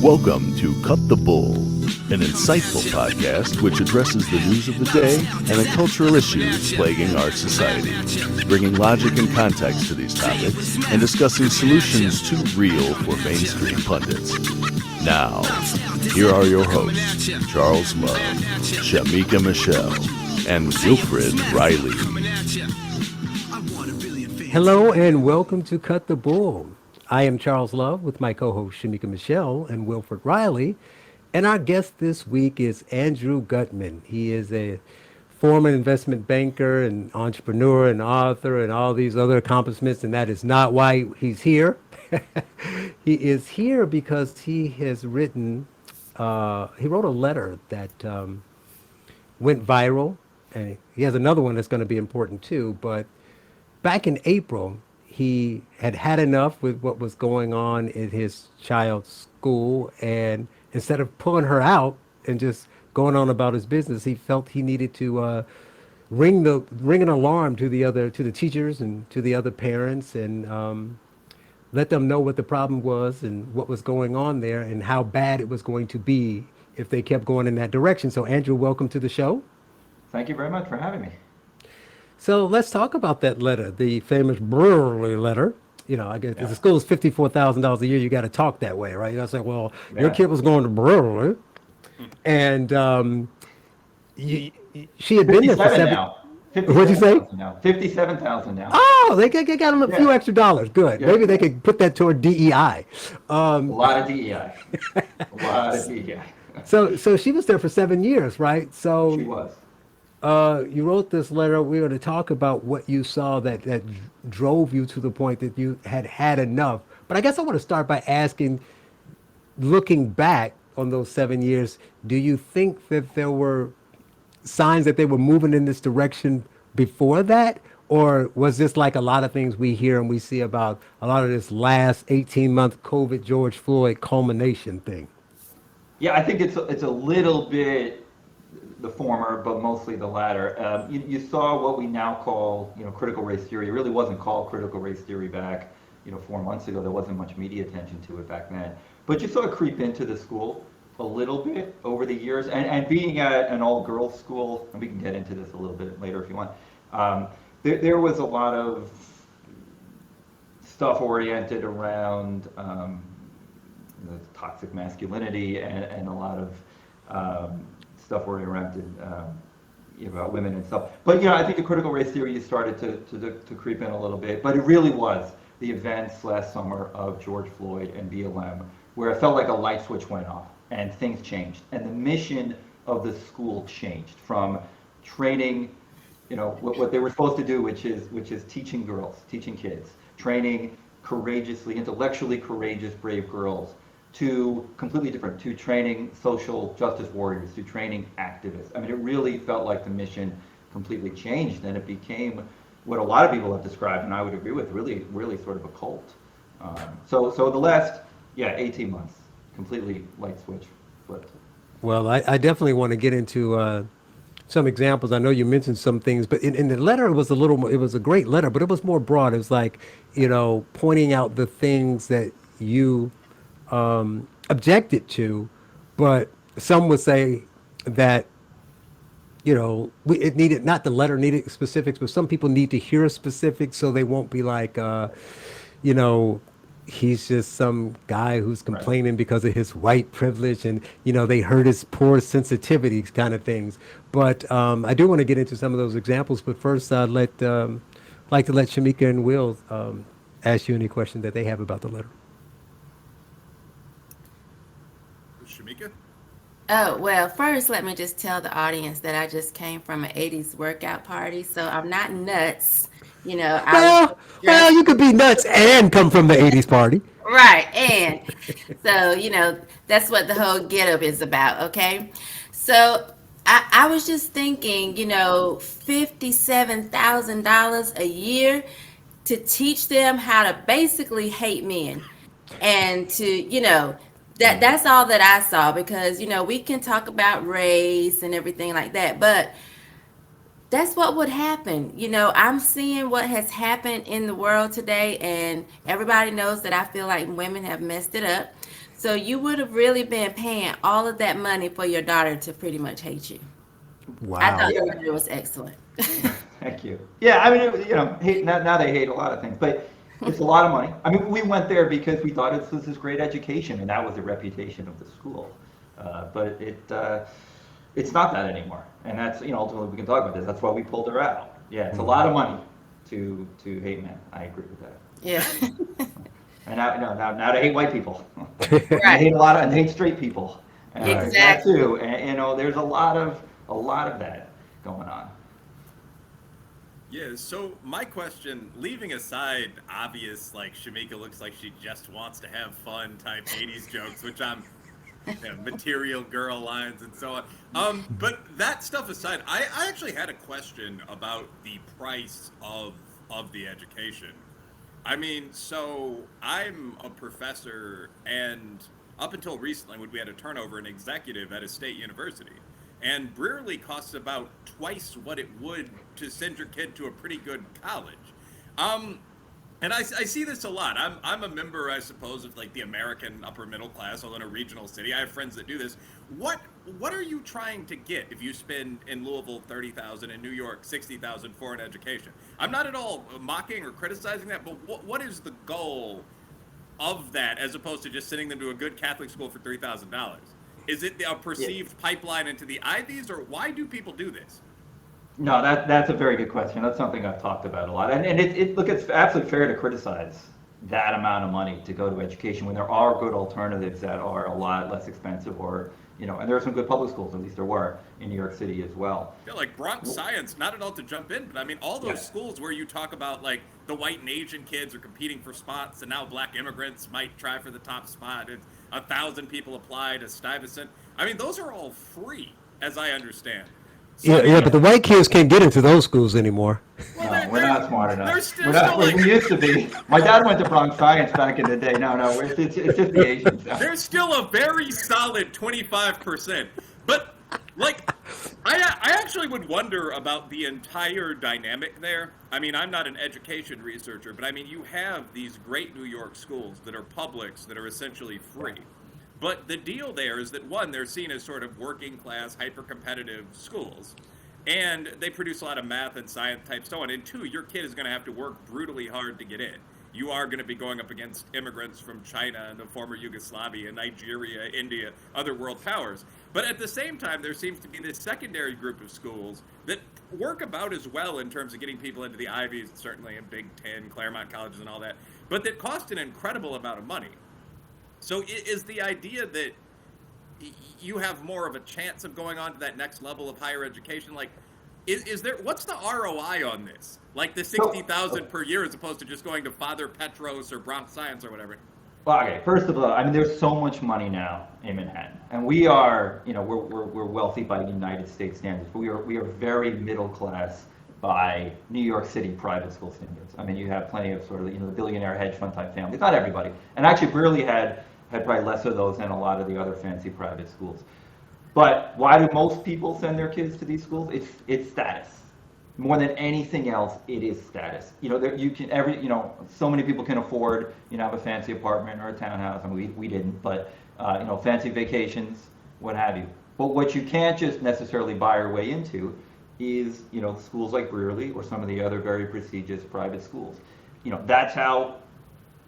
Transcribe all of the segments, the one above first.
Welcome to Cut the Bull, an insightful podcast which addresses the news of the day and the cultural issues plaguing our society, bringing logic and context to these topics and discussing solutions too real for mainstream pundits. Now, here are your hosts, Charles Love, Shamika Michelle, and Wilfred Riley. Hello and welcome to Cut the Bull. I am Charles Love with my co-host Shamika Michelle and Wilfred Riley. And our guest this week is Andrew Gutmann. He is a former investment banker and entrepreneur and author and all these other accomplishments. And that is not why he's here. He is here because he has written, he wrote a letter that went viral. And he has another one that's going to be important too. But back in April, he had enough with what was going on in his child's school, and instead of pulling her out and just going on about his business, he felt he needed to ring an alarm to the teachers and to the other parents, and let them know what the problem was and what was going on there and how bad it was going to be if they kept going in that direction. So, Andrew, welcome to the show. Thank you very much for having me. So let's talk about that letter, the famous Brearley letter. You know, I guess the school is $54,000 a year. You got to talk that way, right? You got to say, well, your kid was going to Brearley, and she had been there for 7. Now. What'd you say? Now. 57,000 now. Oh, they got a few extra dollars. Good. Yeah. Maybe they could put that toward DEI. A lot of DEI. A lot of DEI. So she was there for 7 years, right? So she was. You wrote this letter. We're going to talk about what you saw that drove you to the point that you had enough. But I guess I want to start by asking, looking back on those 7 years, do you think that there were signs that they were moving in this direction before that? Or was this like a lot of things we hear and we see about a lot of this last 18-month COVID George Floyd culmination thing? Yeah, I think it's a little bit the former, but mostly the latter. You saw what we now call, critical race theory. It really wasn't called critical race theory back, 4 months ago. There wasn't much media attention to it back then. But you saw it creep into the school a little bit over the years. And being at an all-girls school, and we can get into this a little bit later if you want, there was a lot of stuff oriented around the toxic masculinity and a lot of stuff oriented about women and stuff. But I think the critical race theory started to creep in a little bit. But it really was the events last summer of George Floyd and BLM, where it felt like a light switch went off and things changed. And the mission of the school changed from training, what they were supposed to do, which is teaching girls, teaching kids, training courageously, intellectually courageous, brave girls, to completely different, to training social justice warriors, to training activists. I mean, it really felt like the mission completely changed, and it became what a lot of people have described, and I would agree with, really, really sort of a cult. So the last, 18 months, completely light switch flipped. Well, I definitely want to get into some examples. I know you mentioned some things, but in the letter, it was a great letter, but it was more broad. It was like, pointing out the things that you objected to, but some would say that it needed, not the letter needed specifics, but some people need to hear specifics so they won't be like he's just some guy who's complaining because of his white privilege, and they hurt his poor sensitivities kind of things. But I do want to get into some of those examples, but first I'd like to let Shamika and Will ask you any questions that they have about the letter. Shamika? Oh, well, first, let me just tell the audience that I just came from an 80s workout party, so I'm not nuts. Well, you could be nuts and come from the 80s party. Right, and so, that's what the whole get-up is about, okay? So I was just thinking, $57,000 a year to teach them how to basically hate men and to, that's all that I saw, because we can talk about race and everything like that, but that's what would happen. I'm seeing what has happened in the world today, and everybody knows that I feel like women have messed it up. So you would have really been paying all of that money for your daughter to pretty much hate you. I Wow. thought it was excellent. Thank you. Yeah, I mean, hate, now they hate a lot of things, but it's a lot of money. I mean, we went there because we thought it was this great education, and that was the reputation of the school. But it's not that anymore, and that's, ultimately we can talk about this. That's why we pulled her out. Yeah, it's a lot of money to hate men. I agree with that. Yeah. And now they hate white people. Right. They hate and they hate straight people. That Exactly. too. And there's a lot of that going on. Yeah, so my question, leaving aside obvious, like, Shamika looks like she just wants to have fun type 80s jokes, which I'm, material girl lines and so on. But that stuff aside, I actually had a question about the price of the education. I mean, so I'm a professor, and up until recently, when we had a turnover, an executive at a state university. And Brearley costs about twice what it would to send your kid to a pretty good college. And I see this a lot. I'm a member, I suppose, of like the American upper middle class, although in a regional city. I have friends that do this. What are you trying to get if you spend in Louisville $30,000, in New York $60,000 for an education? I'm not at all mocking or criticizing that, but what is the goal of that, as opposed to just sending them to a good Catholic school for $3,000? Is it a perceived pipeline into the Ivies, or why do people do this? No, that's a very good question. That's something I've talked about a lot. And look, it's absolutely fair to criticize that amount of money to go to education when there are good alternatives that are a lot less expensive, or, and there are some good public schools, at least there were in New York City as well. Yeah, like Bronx Science, not at all to jump in, but I mean, all those schools where you talk about like the white and Asian kids are competing for spots, and now black immigrants might try for the top spot, and 1,000 people apply to Stuyvesant. I mean, those are all free, as I understand. So, Yeah, but the white kids can't get into those schools anymore. well, No, we're not smart enough. They're still We like, used to be. My dad went to Bronx Science back in the day. No, it's just the Asians. there's still a very solid 25%. But, like, I actually would wonder about the entire dynamic there. I mean, I'm not an education researcher, but I mean, you have these great New York schools that are publics that are essentially free. But the deal there is that, one, they're seen as sort of working class, hyper-competitive schools, and they produce a lot of math and science type stuff. And two, your kid is going to have to work brutally hard to get in. You are going to be going up against immigrants from China and the former Yugoslavia, Nigeria, India, other world powers. But at the same time, there seems to be this secondary group of schools that work about as well in terms of getting people into the Ivies, certainly in Big Ten, Claremont colleges and all that, but that cost an incredible amount of money. So is the idea that you have more of a chance of going on to that next level of higher education? Like, is there, what's the ROI on this? Like the $60,000 per year as opposed to just going to Father Petros or Bronx Science or whatever? Well, okay, first of all, I mean, there's so much money now in Manhattan, and we are, we're wealthy by United States standards, but we are very middle class by New York City private school standards. I mean, you have plenty of sort of, the billionaire hedge fund type families. Not everybody, and actually, Brearley had probably less of those than a lot of the other fancy private schools. But why do most people send their kids to these schools? It's status. More than anything else, it is status. So many people can afford, have a fancy apartment or a townhouse. I mean, we didn't, but fancy vacations, what have you. But what you can't just necessarily buy your way into is, schools like Brearley or some of the other very prestigious private schools. That's how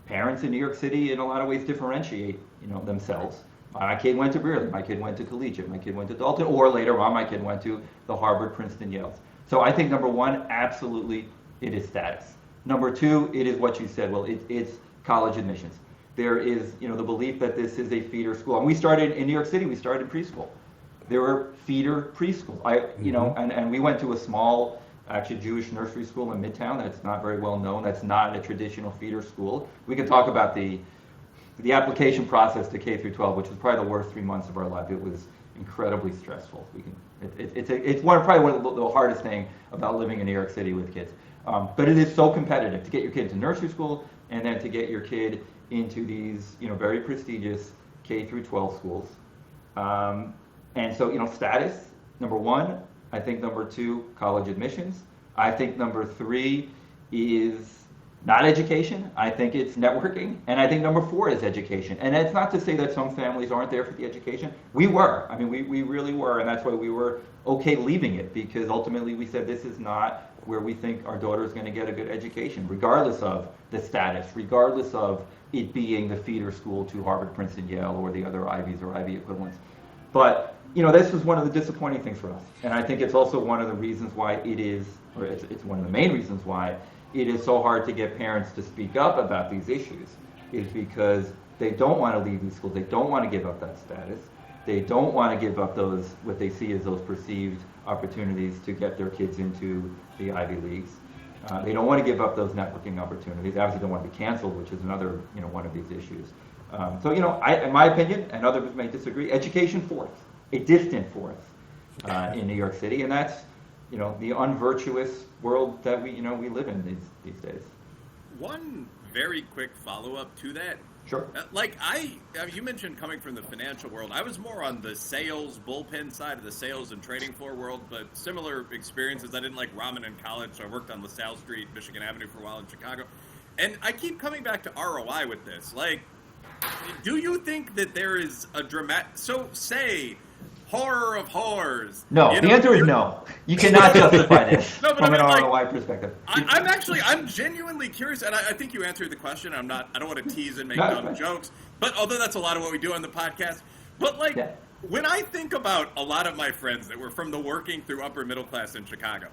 parents in New York City, in a lot of ways, differentiate, themselves. My kid went to Brearley, my kid went to Collegiate, my kid went to Dalton, or later on, my kid went to the Harvard, Princeton, Yales. So I think number one, absolutely, it is status. Number two, it is what you said. Well, it's college admissions. There is, the belief that this is a feeder school. And we started in New York City. We started preschool. There were feeder preschools. And we went to a small, actually Jewish nursery school in Midtown. That's not very well known. That's not a traditional feeder school. We can talk about the application process to K through 12, which was probably the worst 3 months of our life. It was incredibly stressful. It's probably one of the hardest thing about living in New York City with kids. But it is so competitive to get your kid to nursery school and then to get your kid into these very prestigious K through 12 schools. And so status, number one. I think number two, college admissions. I think number three is not education. I think it's networking. And I think number 4 is education. And it's not to say that some families aren't there for the education. We were. I mean, we really were. And that's why we were okay leaving it, because ultimately we said this is not where we think our daughter is going to get a good education, regardless of the status, regardless of it being the feeder school to Harvard, Princeton, Yale, or the other Ivies or Ivy equivalents. But, this was one of the disappointing things for us. And I think it's also one of the reasons why it is, or it's one of the main reasons why it is so hard to get parents to speak up about these issues, is because they don't want to leave these schools. They don't want to give up that status. They don't want to give up those, what they see as those perceived opportunities to get their kids into the Ivy Leagues. They don't want to give up those networking opportunities. They obviously don't want to be canceled, which is another, one of these issues. So, in my opinion, and others may disagree, education fourth, a distant fourth in New York City, and that's, the unvirtuous world that we live in these days. One very quick follow-up to that. Sure. You mentioned coming from the financial world. I was more on the sales bullpen side of the sales and trading floor world, but similar experiences. I didn't like ramen in college, so I worked on LaSalle Street, Michigan Avenue for a while in Chicago. And I keep coming back to ROI with this. Do you think that there is a say, horror of horrors? No, the answer is no. You cannot justify this from an ROI perspective. I'm genuinely curious, and I think you answered the question. I don't want to tease and make dumb jokes, but although that's a lot of what we do on the podcast. But when I think about a lot of my friends that were from the working through upper middle class in Chicago,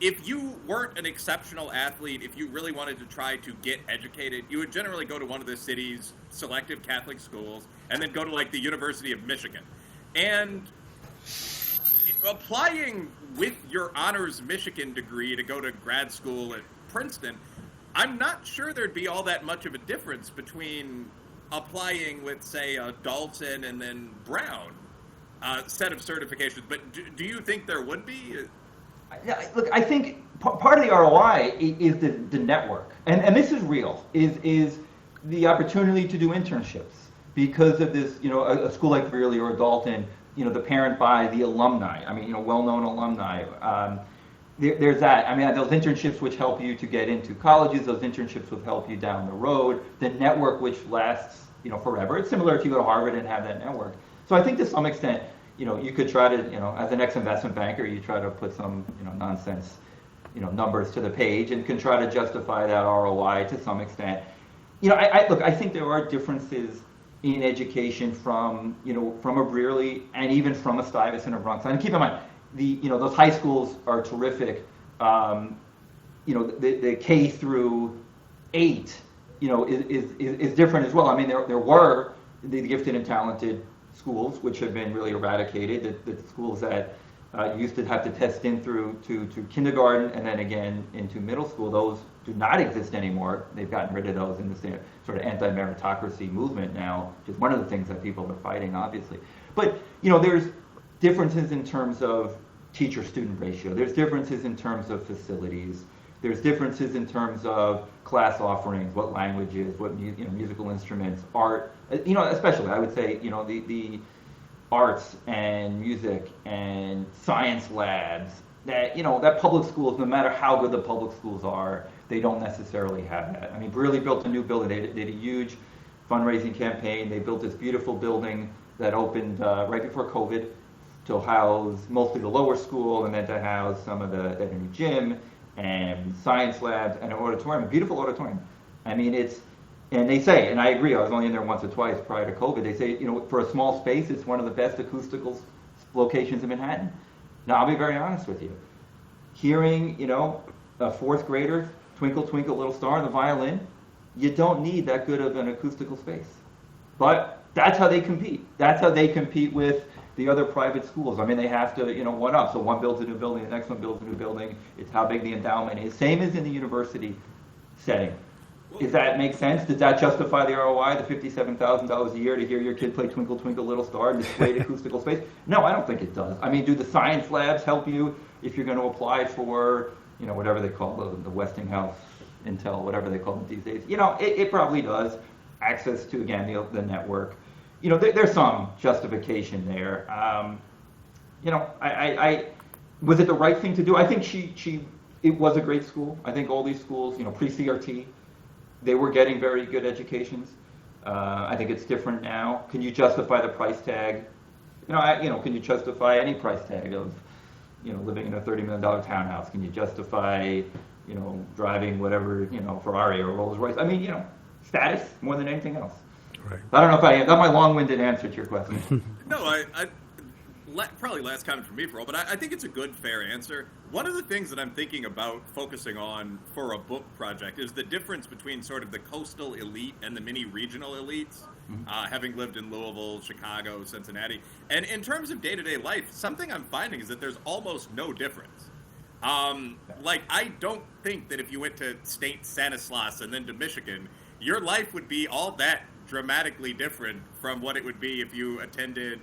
if you weren't an exceptional athlete, if you really wanted to try to get educated, you would generally go to one of the city's selective Catholic schools and then go to the University of Michigan. And applying with your honors Michigan degree to go to grad school at Princeton, I'm not sure there'd be all that much of a difference between applying with, say, a Dalton and then Brown set of certifications. But do you think there would be? Look, I think part of the ROI is the network, and this is real, is the opportunity to do internships. Because of this, a school like Brearley or Dalton, the parent by the alumni. I mean, well-known alumni. There's that. I mean, those internships which help you to get into colleges. Those internships will help you down the road. The network which lasts, forever. It's similar if you go to Harvard and have that network. So I think to some extent, you could try to, as an ex-investment banker, you try to put some, nonsense, numbers to the page and can try to justify that ROI to some extent. I think there are differences in education from a Brearley and even from a Stuyvesant or Bronx. And keep in mind, those high schools are terrific. The K through 8, is different as well. I mean, there were the gifted and talented schools, which have been really eradicated. The schools that used to have to test in through to kindergarten and then again into middle school, those do not exist anymore. They've gotten rid of those in the sort of anti-meritocracy movement now, which is one of the things that people are fighting, obviously. But, there's differences in terms of teacher-student ratio. There's differences in terms of facilities. There's differences in terms of class offerings, what languages, what musical instruments, art. Especially, I would say, the arts and music and science labs that public schools, no matter how good the public schools are, they don't necessarily have that. I mean, Brearley built a new building. They did a huge fundraising campaign. They built this beautiful building that opened right before COVID to house mostly the lower school and then to house some of the new gym and science labs and an auditorium, a beautiful auditorium. I mean, and they say, and I agree, I was only in there once or twice prior to COVID, they say, for a small space, it's one of the best acoustical locations in Manhattan. Now, I'll be very honest with you. Hearing, a fourth grader, Twinkle, Twinkle, Little Star on the violin, you don't need that good of an acoustical space. But that's how they compete. That's how they compete with the other private schools. I mean, they have to, one up. So one builds a new building, the next one builds a new building. It's how big the endowment is. Same as in the university setting. Does that make sense? Does that justify the ROI, the $57,000 a year to hear your kid play Twinkle, Twinkle, Little Star in this great acoustical space? No, I don't think it does. I mean, do the science labs help you if you're going to apply for, whatever they call the Westinghouse, Intel, whatever they call them these days? It probably does. Access to, again, the network. There's some justification there. Was it the right thing to do? I think she it was a great school. I think all these schools, pre-CRT, they were getting very good educations. I think it's different now. Can you justify the price tag? Can you justify any price tag of, living in a $30 million townhouse? Can you justify, driving whatever, Ferrari or Rolls Royce? I mean, status more than anything else. Right. I don't know if that's my long-winded answer to your question. No, probably last comment from me, Pearl, but I think it's a good, fair answer. One of the things that I'm thinking about focusing on for a book project is the difference between sort of the coastal elite and the mini regional elites, having lived in Louisville, Chicago, Cincinnati. And in terms of day-to-day life, something I'm finding is that there's almost no difference. I don't think that if you went to St. Stanislaus and then to Michigan, your life would be all that dramatically different from what it would be if you attended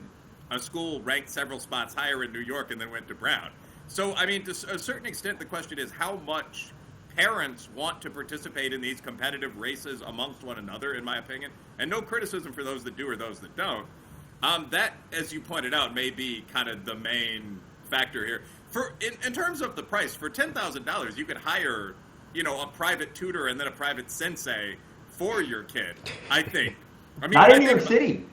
a school ranked several spots higher in New York and then went to Brown. So, I mean, to a certain extent, the question is how much parents want to participate in these competitive races amongst one another, in my opinion. And no criticism for those that do or those that don't. That, as you pointed out, may be kind of the main factor here. In terms of the price, for $10,000, you could hire, a private tutor and then a private sensei for your kid, I think. I mean, Not in New York City.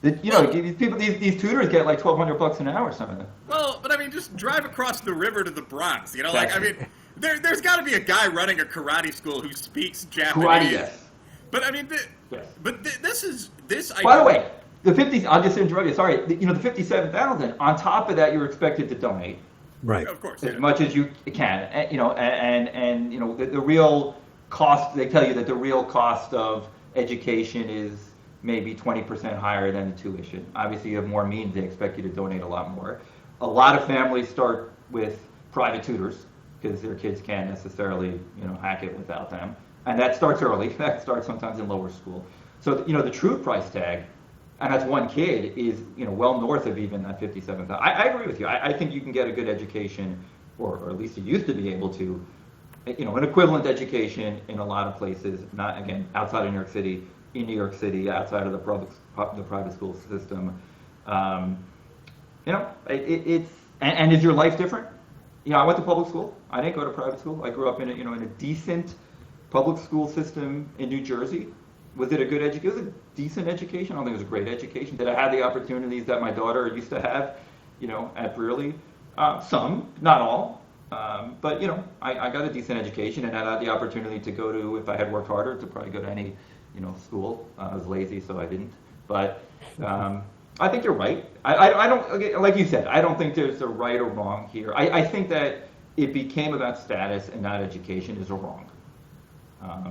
These tutors get like $1,200 an hour, some of them. Well, but I mean, just drive across the river to the Bronx. There's got to be a guy running a karate school who speaks Japanese. Karate, yes. But I mean, Yes. But this is this. By the way, the 50. I'll just interrupt you. Sorry. The $57,000. On top of that, you're expected to donate. Right. Of course. As much as you can. And the real cost. They tell you that the real cost of education is maybe 20% higher than the tuition. Obviously, you have more means, they expect you to donate a lot more. A lot of families start with private tutors because their kids can't necessarily, hack it without them. And that starts early. That starts sometimes in lower school. So, the true price tag, and that's one kid, is, well north of even that $57,000. I agree with you. I think you can get a good education, or at least you used to be able to, an equivalent education in a lot of places, not, again, outside of New York City, in New York City, outside of the private school system. It's and is your life different? I went to public school. I didn't go to private school. I grew up in a decent public school system in New Jersey. Was it a good education? It was a decent education. I don't think it was a great education. Did I have the opportunities that my daughter used to have, at Brearley? Some, not all. But I got a decent education, and I had the opportunity to go to, if I had worked harder, to probably go to any school. I was lazy, so I didn't. But I think you're right. I don't, like you said, I don't think there's a right or wrong here. I think that it became about status and not education is a wrong.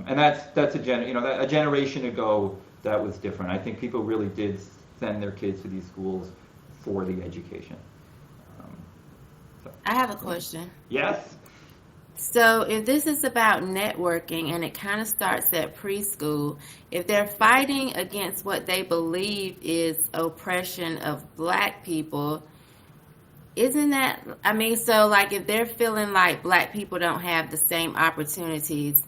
And that's a generation ago that was different. I think people really did send their kids to these schools for the education. I have a question. Yes. So if this is about networking and it kind of starts at preschool, if they're fighting against what they believe is oppression of Black people, isn't that, so like if they're feeling like Black people don't have the same opportunities,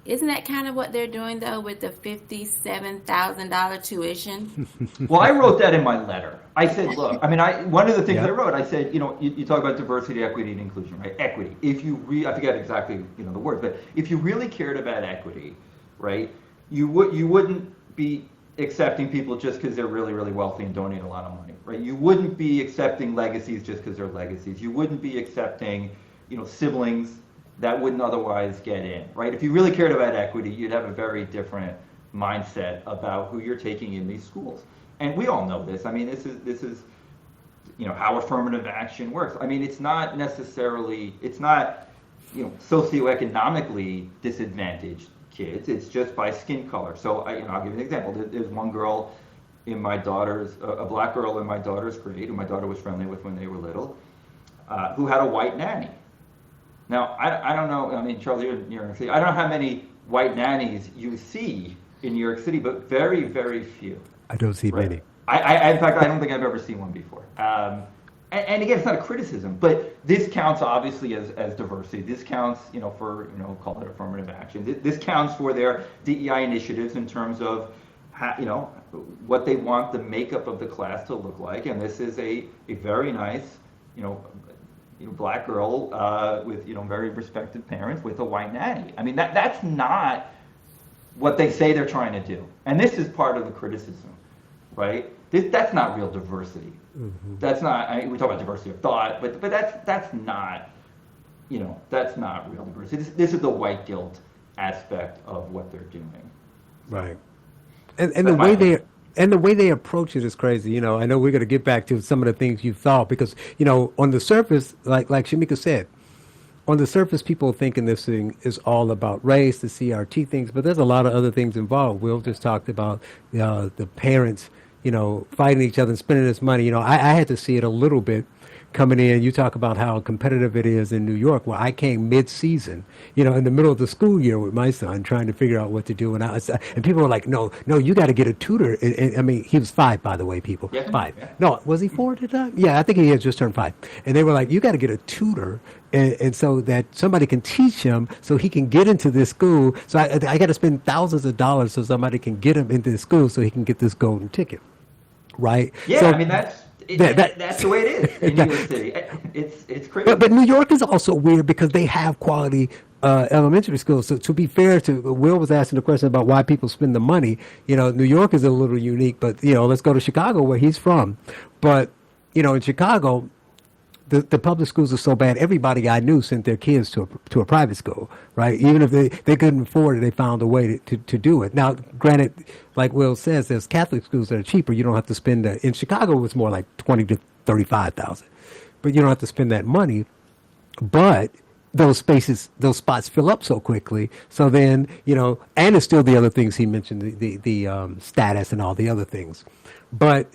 isn't that kind of what they're doing though with the $57,000 tuition? Well, I wrote that in my letter. I said, look, one of the things I wrote, I said, you talk about diversity, equity, and inclusion, right? Equity. If you I forget exactly, the words, but if you really cared about equity, right, you wouldn't be accepting people just because they're really, really wealthy and donate a lot of money, right? You wouldn't be accepting legacies just because they're legacies. You wouldn't be accepting, siblings that wouldn't otherwise get in, right? If you really cared about equity, you'd have a very different mindset about who you're taking in these schools. And we all know this. This is how affirmative action works. It's not necessarily, socioeconomically disadvantaged kids. It's just by skin color. So I'll give you an example. There's one girl in my daughter's, a Black girl in my daughter's grade, who my daughter was friendly with when they were little, who had a white nanny. Now, I don't know, Charles, you're in New York City. I don't know how many white nannies you see in New York City, but very, very few. I don't see many. In fact, I don't think I've ever seen one before. And again, it's not a criticism, but this counts obviously as diversity. This counts, for, call it affirmative action. This counts for their DEI initiatives in terms of, what they want the makeup of the class to look like. And this is a very nice, black girl with very respected parents with a white nanny. I mean, that's not what they say they're trying to do, and this is part of the criticism, right? That's not real diversity. Mm-hmm. That's not. We talk about diversity of thought, but that's not. That's not real diversity. This is the white guilt aspect of what they're doing. Right. And the way they approach it is crazy. I know we're going to get back to some of the things you thought because on the surface, like Shamika said, on the surface, people thinking this thing is all about race, the CRT things, but there's a lot of other things involved. Will just talked about the parents, fighting each other and spending this money. I had to see it a little bit coming in. You talk about how competitive it is in New York. Well, I came mid-season, in the middle of the school year with my son, trying to figure out what to do. And people were like, no, you got to get a tutor. And, I mean, he was 5, by the way, people. Yeah. 5. Yeah. No, was he 4 at the time? Yeah, I think he had just turned 5. And they were like, you got to get a tutor. And so that somebody can teach him so he can get into this school. So I got to spend thousands of dollars so somebody can get him into the school so he can get this golden ticket. Right? Yeah, So, I mean, that's the way it is in New York City. It's crazy. But New York is also weird because they have quality elementary schools. So to be fair to Will was asking the question about why people spend the money. New York is a little unique, but let's go to Chicago where he's from. But in Chicago, the public schools are so bad. Everybody I knew sent their kids to a private school, right? Even if they couldn't afford it, they found a way to do it. Now, granted, like Will says, there's Catholic schools that are cheaper. You don't have to spend. In Chicago, it's more like $20,000 to $35,000, but you don't have to spend that money. But those spots fill up so quickly. So then, and it's still the other things he mentioned, the status and all the other things. But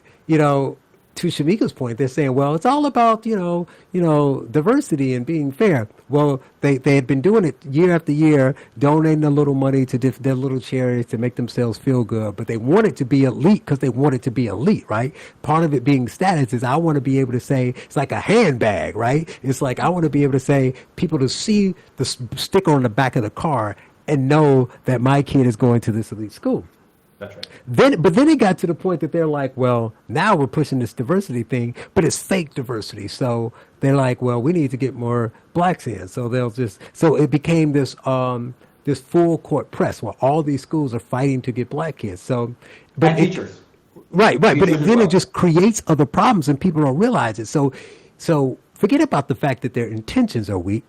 to Shamika's point, they're saying, well, it's all about, diversity and being fair. Well, they had been doing it year after year, donating a little money to their little charities to make themselves feel good. But they want it to be elite because they want it to be elite, right? Part of it being status is I want to be able to say, it's like a handbag, right? It's like I want to be able to say, people to see the sticker on the back of the car and know that my kid is going to this elite school. That's right. But then it got to the point that they're like, well, now we're pushing this diversity thing, but it's fake diversity. So they're like, well, we need to get more blacks in. So so it became this full court press where all these schools are fighting to get black kids. So, but And teachers. Right. But Teachers as then well. it just creates other problems and people don't realize it. So forget about the fact that their intentions are weak.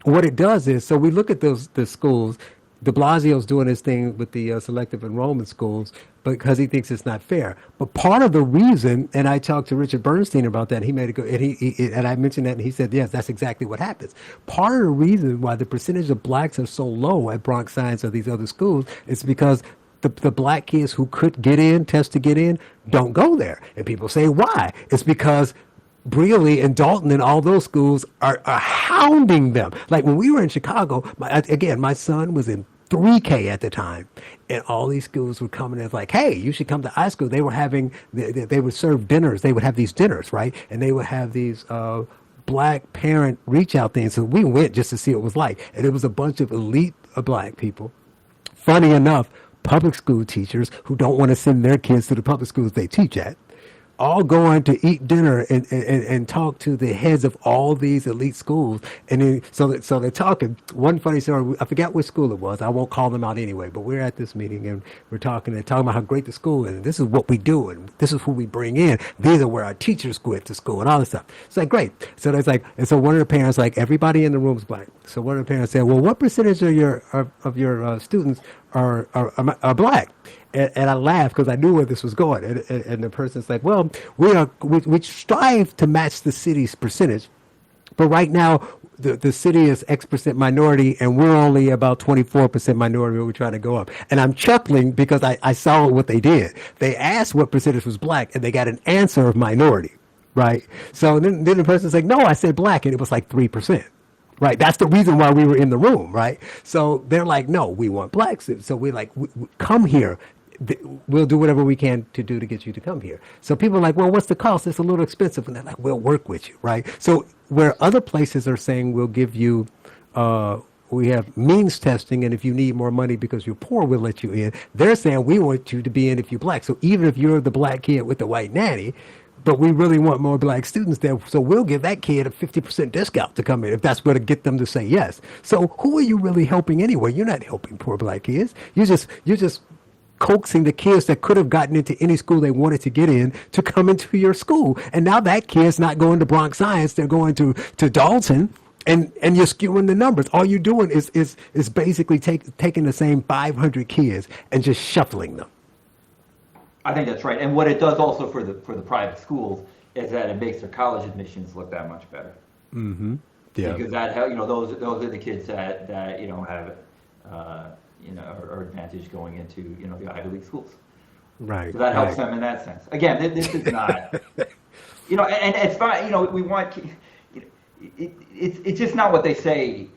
What it does is, so we look at the schools. De Blasio's doing his thing with the selective enrollment schools because he thinks it's not fair. But part of the reason, and I talked to Richard Bernstein about that, he made it go, and I mentioned that, and he said, yes, that's exactly what happens. Part of the reason why the percentage of blacks are so low at Bronx Science or these other schools is because the black kids who could get in, test to get in, don't go there. And people say, why? It's because Brearley and Dalton and all those schools are hounding them. Like when we were in Chicago, my son was in 3K at the time, and all these schools were coming as like, hey, you should come to high school. They were having, they would serve dinners. They would have these dinners, right? And they would have these black parent reach out things. So we went just to see what it was like. And it was a bunch of elite black people. Funny enough, public school teachers who don't want to send their kids to the public schools they teach at, all going to eat dinner and talk to the heads of all these elite schools. And then, so they're talking. One funny story, I forgot which school it was. I won't call them out anyway, but we're at this meeting and we're talking about how great the school is. And this is what we do. And this is who we bring in. These are where our teachers go to school and all this stuff. It's like, great. So there's like, and so one of the parents, like everybody in the room is black. So one of the parents said, well, what percentage of your students are black? And I laughed because I knew where this was going. And the person's like, well, we strive to match the city's percentage. But right now, the city is X% minority, and we're only about 24% minority where we're trying to go up. And I'm chuckling because I saw what they did. They asked what percentage was black, and they got an answer of minority, right? So then the person's like, no, I said black, and it was like 3%. Right. That's the reason why we were in the room. Right. So they're like, no, we want blacks. So we're like, come here. We'll do whatever we can to get you to come here. So people are like, well, what's the cost? It's a little expensive. And they're like, we'll work with you. Right. So where other places are saying we'll give you, we have means testing, and if you need more money because you're poor, we'll let you in. They're saying we want you to be in if you're black. So even if you're the black kid with the white nanny, but we really want more black students there. So we'll give that kid a 50% discount to come in if that's going to get them to say yes. So who are you really helping anyway? You're not helping poor black kids. You're just coaxing the kids that could have gotten into any school they wanted to get in to come into your school. And now that kid's not going to Bronx Science, they're going to Dalton. And you're skewing the numbers. All you're doing is basically taking the same 500 kids and just shuffling them. I think that's right. And what it does also for the private schools is that it makes their college admissions look that much better. Mm-hmm. Yeah. Because those are the kids that have are advantaged going into the Ivy League schools. Right. So that helps them in that sense. Again, this is not and it's fine. We want. It's just not what they say.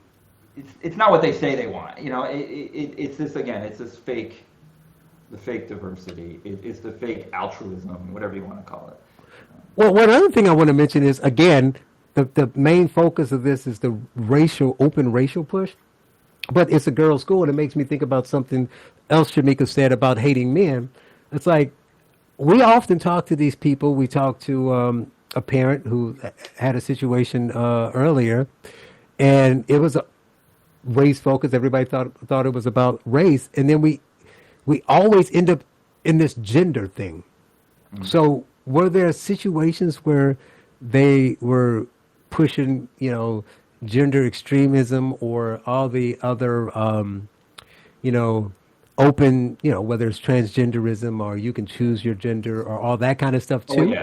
It's not what they say they want. It's this again. It's this fake, the fake diversity. It's the fake altruism, whatever you want to call it. Well, one other thing I want to mention is again, the main focus of this is the open racial push, but it's a girls' school, and it makes me think about something else Shamika said about hating men. It's like we often talk to these people. We talk to a parent who had a situation earlier, and it was a race focus. Everybody thought it was about race, and then we always end up in this gender thing. Mm-hmm. So were there situations where they were pushing, gender extremism or all the other, open, whether it's transgenderism or you can choose your gender or all that kind of stuff too?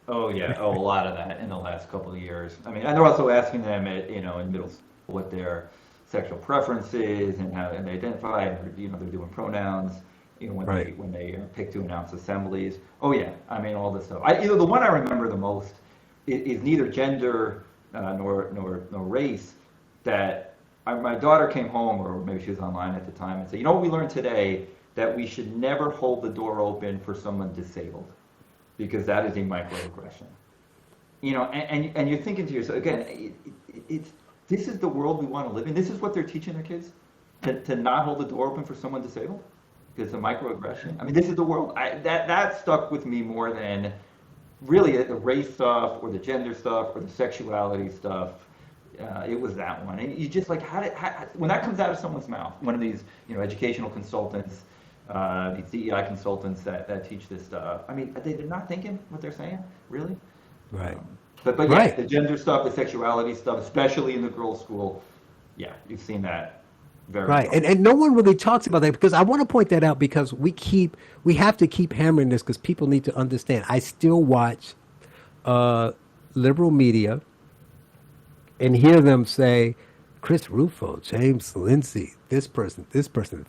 Oh yeah. A lot of that in the last couple of years. I mean, and they're also asking them at, in middle school what their sexual preference is and how they identify. They're doing pronouns. When they are picked to announce assemblies. Oh yeah. I mean, all this stuff. The one I remember the most is neither gender nor race. That my daughter came home, or maybe she was online at the time, and said, "You know what we learned today? That we should never hold the door open for someone disabled." Because that is a microaggression, and you're thinking to yourself again, this is the world we want to live in. This is what they're teaching their kids, to not hold the door open for someone disabled, because it's a microaggression. I mean, this is the world. That stuck with me more than really the race stuff or the gender stuff or the sexuality stuff. It was that one, and you just like when that comes out of someone's mouth, one of these educational consultants. These DEI consultants that teach this stuff. I mean, they're not thinking what they're saying, really. Right. But right. The gender stuff, the sexuality stuff, especially in the girls' school, yeah, you've seen that very right. well. And no one really talks about that, because I want to point that out, because we have to keep hammering this, because people need to understand. I still watch liberal media and hear them say, Chris Rufo, James Lindsay, this person,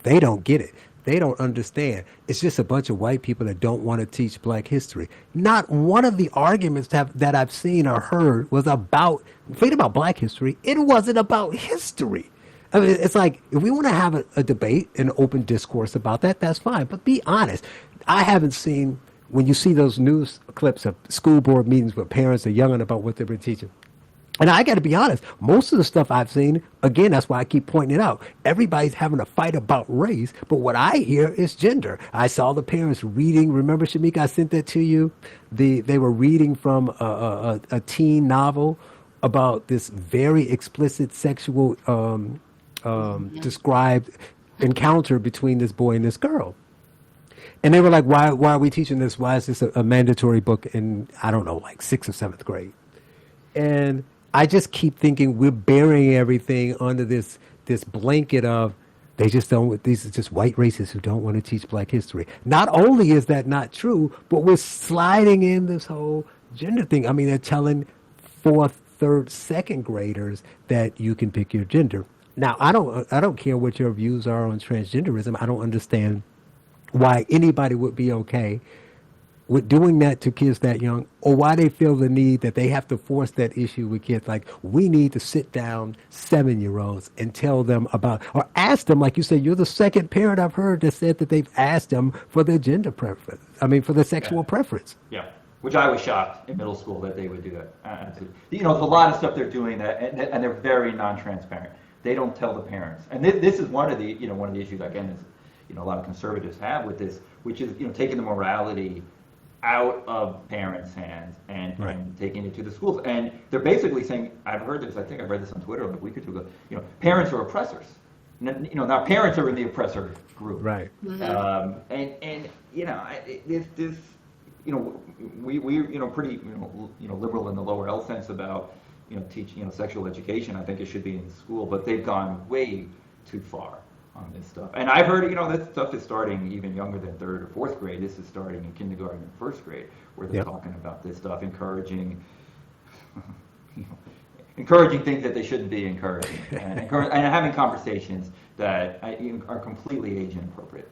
they don't get it. They don't understand. It's just a bunch of white people that don't want to teach black history. Not one of the arguments that I've seen or heard was about black history. It wasn't about history. I mean, it's like, if we want to have a debate, an open discourse about that, that's fine. But be honest. I haven't seen, when you see those news clips of school board meetings where parents are yelling about what they've been teaching. And I got to be honest, most of the stuff I've seen, again, that's why I keep pointing it out. Everybody's having a fight about race, but what I hear is gender. I saw the parents reading. Remember, Shamika, I sent that to you. They were reading from a teen novel about this very explicit sexual described encounter between this boy and this girl. And they were like, why are we teaching this? Why is this a mandatory book in, I don't know, like 6th or 7th grade? And I just keep thinking we're burying everything under this blanket of these are just white racists who don't want to teach black history. Not only is that not true, but we're sliding in this whole gender thing. I mean, they're telling 4th, 3rd, 2nd graders that you can pick your gender. Now, I don't care what your views are on transgenderism. I don't understand why anybody would be okay with doing that to kids that young, or why they feel the need that they have to force that issue with kids. Like, we need to sit down 7-year-olds and tell them about, or ask them, like you said, you're the second parent I've heard that said that they've asked them for their gender preference. I mean, for their sexual preference. Yeah, which I was shocked in middle school that they would do that. There's a lot of stuff they're doing that, and they're very non-transparent. They don't tell the parents. And this is one of the issues, again, is, a lot of conservatives have with this, which is, taking the morality out of parents' hands and, Right. and taking it to the schools. And they're basically saying, I've heard this, I think I read this on Twitter like a week or two ago, parents are oppressors. Now parents are in the oppressor group. Right. And this, we pretty, liberal in the lower L sense about, teaching, sexual education. I think it should be in school, but they've gone way too far on this stuff. And I've heard, this stuff is starting even younger than third or fourth grade. This is starting in kindergarten and first grade, where they're Yep. talking about this stuff, encouraging, encouraging things that they shouldn't be encouraging, and having conversations that are completely age inappropriate.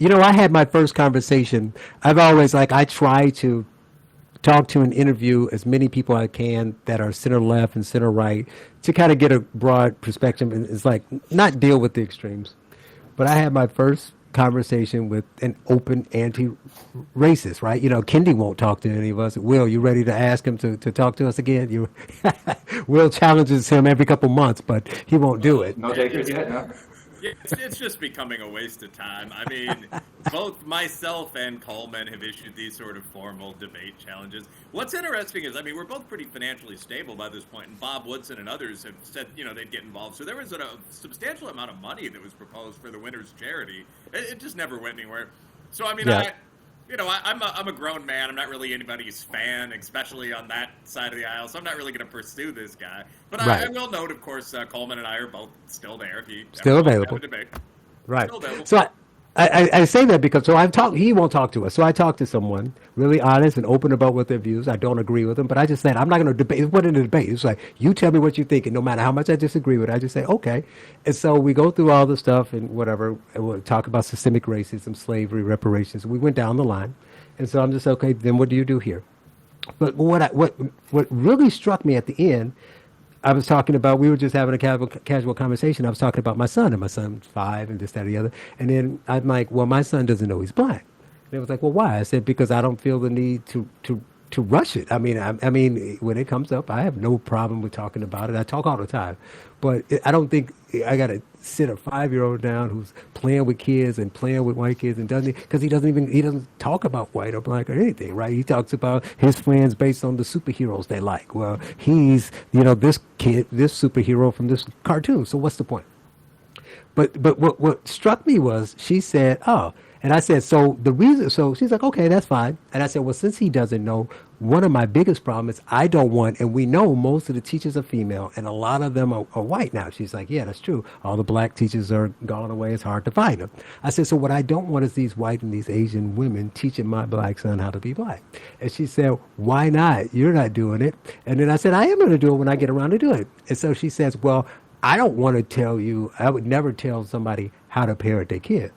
I had my first conversation. I've always I try to talk to and interview as many people I can that are center left and center right to kind of get a broad perspective, and it's not deal with the extremes. But I had my first conversation with an open anti-racist, right? Kendi won't talk to any of us. Will, you ready to ask him to talk to us again? Will challenges him every couple months, but he won't do it. No takers yet, no? Yeah, it's just becoming a waste of time. I mean, both myself and Coleman have issued these sort of formal debate challenges. What's interesting is, we're both pretty financially stable by this point, and Bob Woodson and others have said, they'd get involved. So there was a substantial amount of money that was proposed for the winner's charity. It just never went anywhere. So, Yeah. I'm a grown man. I'm not really anybody's fan, especially on that side of the aisle. So I'm not really going to pursue this guy. But I Right. will note, of course, Coleman and I are both still there. If he Still ever wants to available. have a debate. Right. Still available. So I say that because he won't talk to us. So I talked to someone really honest and open about what their views. I don't agree with them, but I just said, I'm not going to debate. It wasn't a debate. It's you tell me what you think, and no matter how much I disagree with it, I just say, okay. And so we go through all the stuff and whatever, and we'll talk about systemic racism, slavery, reparations. We went down the line. And so I'm just, okay, then what do you do here? But what really struck me at the end, I was talking about, we were just having a casual conversation. I was talking about my son, and my son's 5 and this, that, or the other. And then I'm like, well, my son doesn't know he's black. And it was like, well, why? I said, because I don't feel the need to rush it. I mean, when it comes up, I have no problem with talking about it. I talk all the time. But I don't think I got to sit a 5-year-old down who's playing with kids and playing with white kids and because he doesn't talk about white or black or anything, right? He talks about his friends based on the superheroes they like. Well, he's, this superhero from this cartoon. So what's the point? But what struck me was she said, oh, and I said, so she's like, okay, that's fine. And I said, well, since he doesn't know, one of my biggest problems is I don't want, and we know most of the teachers are female, and a lot of them are white now. She's like, yeah, that's true. All the black teachers are gone away. It's hard to find them. I said, so what I don't want is these white and these Asian women teaching my black son how to be black. And she said, why not? You're not doing it. And then I said, I am going to do it when I get around to do it. And so she says, well, I don't want to tell you, I would never tell somebody how to parent their kid.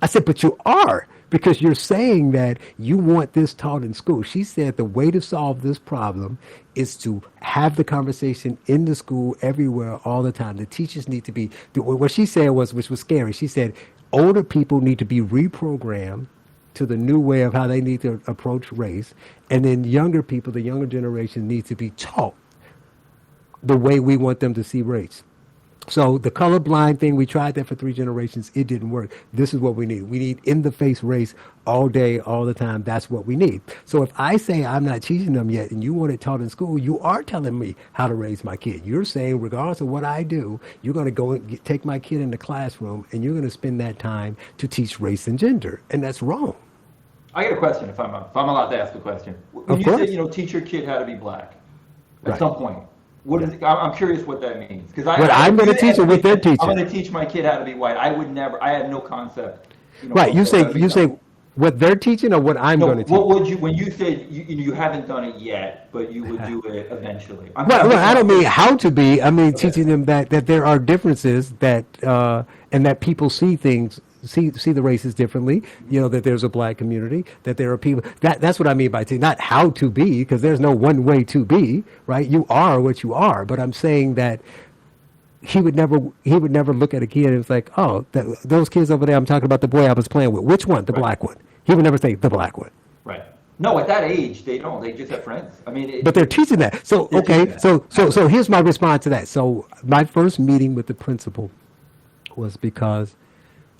I said, but you are, because you're saying that you want this taught in school. She said the way to solve this problem is to have the conversation in the school everywhere all the time. The teachers need to be, what she said was, which was scary, she said older people need to be reprogrammed to the new way of how they need to approach race. And then younger people, the younger generation, needs to be taught the way we want them to see race. So the colorblind thing, we tried that for 3 generations. It didn't work. This is what we need. We need in-the-face race all day, all the time. That's what we need. So if I say I'm not teaching them yet and you want it taught in school, you are telling me how to raise my kid. You're saying regardless of what I do, you're going to go and take my kid in the classroom and you're going to spend that time to teach race and gender. And that's wrong. I got a question, if I'm allowed to ask a question. When Of you course. say, teach your kid how to be black, at Right. some point, what is it? I'm curious what that means. Because I'm going to teach them what they're teaching. I'm going to teach my kid how to be white. I have no concept. Right. You of how to be say white. what they're teaching or what I'm going to teach. What would you, when you said you haven't done it yet, but you would do it eventually? Well, I don't mean how to be. I mean teaching them that there are differences that and that people see things, see the races differently. That there's a black community, that there are people. That's what I mean by teaching, not how to be, because there's no one way to be. Right? You are what you are. But I'm saying that he would never look at a kid and it's like, oh, those kids over there. I'm talking about the boy I was playing with. Which one? The black one. He would never say the black one. Right. No, at that age, they don't. They just have friends. I mean, But they're teaching that. So They're okay. teaching So here's my response to that. So my first meeting with the principal was because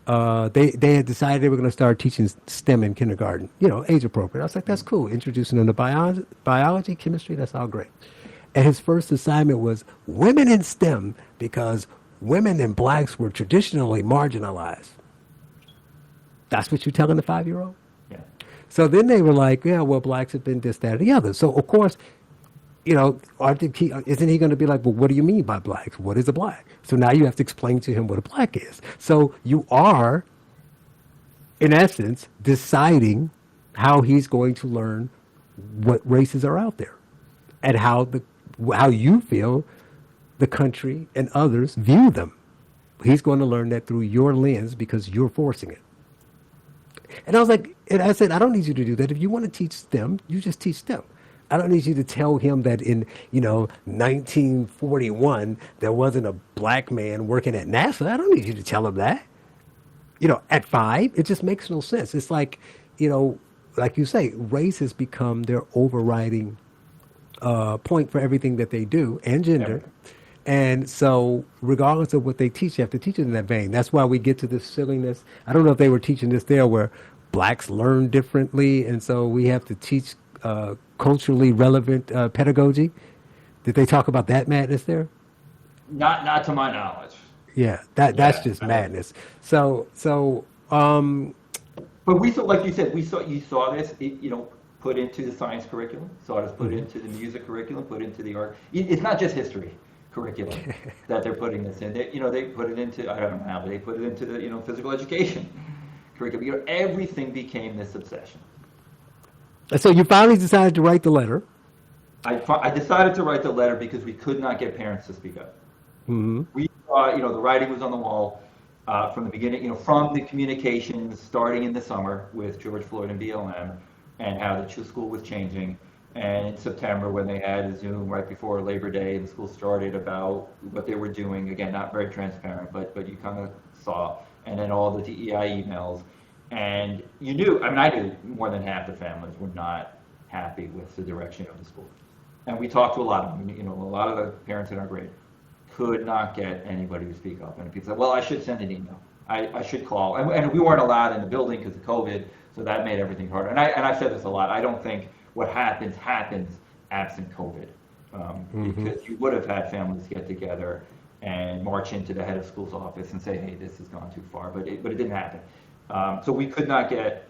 they had decided they were going to start teaching STEM in kindergarten, age appropriate. I was like, that's cool. Introducing them to biology, chemistry, that's all great. And his first assignment was women in STEM because women and blacks were traditionally marginalized. That's what you're telling the 5-year-old? Yeah. So then they were like, yeah, well, blacks have been this, that, or the other. So, of course, isn't he going to be like, well, what do you mean by blacks? What is a black? So now you have to explain to him what a black is. So you are, in essence, deciding how he's going to learn what races are out there and how you feel the country and others view them. He's going to learn that through your lens because you're forcing it. And I was like, and I said, I don't need you to do that. If you want to teach STEM, you just teach STEM. I don't need you to tell him that in, 1941, there wasn't a black man working at NASA. I don't need you to tell him that. At 5, it just makes no sense. It's like, like you say, race has become their overriding point for everything that they do, and gender. And so regardless of what they teach, you have to teach it in that vein. That's why we get to this silliness. I don't know if they were teaching this there where blacks learn differently, and so we have to teach culturally relevant pedagogy. Did they talk about that madness there? Not to my knowledge. Yeah, that's just madness. So But we saw, like you said, you saw this, put into the science curriculum, saw this put into the music curriculum, put into the art. It's not just history curriculum that they're putting this in. They put it into, I don't know how, but they put it into the physical education curriculum. Everything became this obsession. So you finally decided to write the letter. I decided to write the letter because we could not get parents to speak up. Mm-hmm. We saw, the writing was on the wall from the beginning, from the communications starting in the summer with George Floyd and BLM and how the school was changing. And in September, when they had a Zoom right before Labor Day and the school started about what they were doing, again, not very transparent, but you kind of saw, and then all the DEI emails. And you knew, I knew more than half the families were not happy with the direction of the school. And we talked to a lot of them, a lot of the parents in our grade could not get anybody to speak up. And people said, well, I should send an email. I should call. And we weren't allowed in the building because of COVID, so that made everything harder. And I've said this a lot. I don't think what happens absent COVID. Because you would have had families get together and march into the head of school's office and say, hey, this has gone too far. But it didn't happen. So we could not get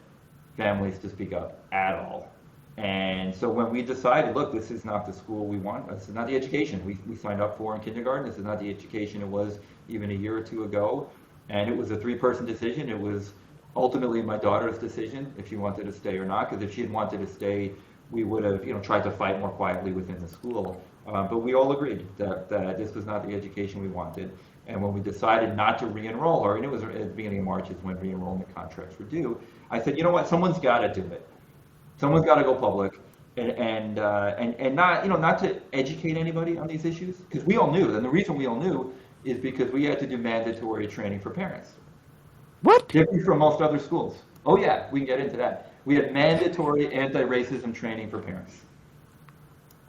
families to speak up at all. And so when we decided, look, this is not the school we want, this is not the education we signed up for in kindergarten, this is not the education it was even a year or two ago, and it was a 3-person decision. It was ultimately my daughter's decision if she wanted to stay or not, because if she had wanted to stay, we would have tried to fight more quietly within the school. But we all agreed that this was not the education we wanted. And when we decided not to re-enroll her, and it was at the beginning of March is when re-enrollment contracts were due, I said, you know what, someone's got to do it. Someone's got to go public, and not not to educate anybody on these issues, because we all knew, and the reason we all knew is because we had to do mandatory training for parents. What? Different from most other schools. Oh yeah, we can get into that. We had mandatory anti-racism training for parents.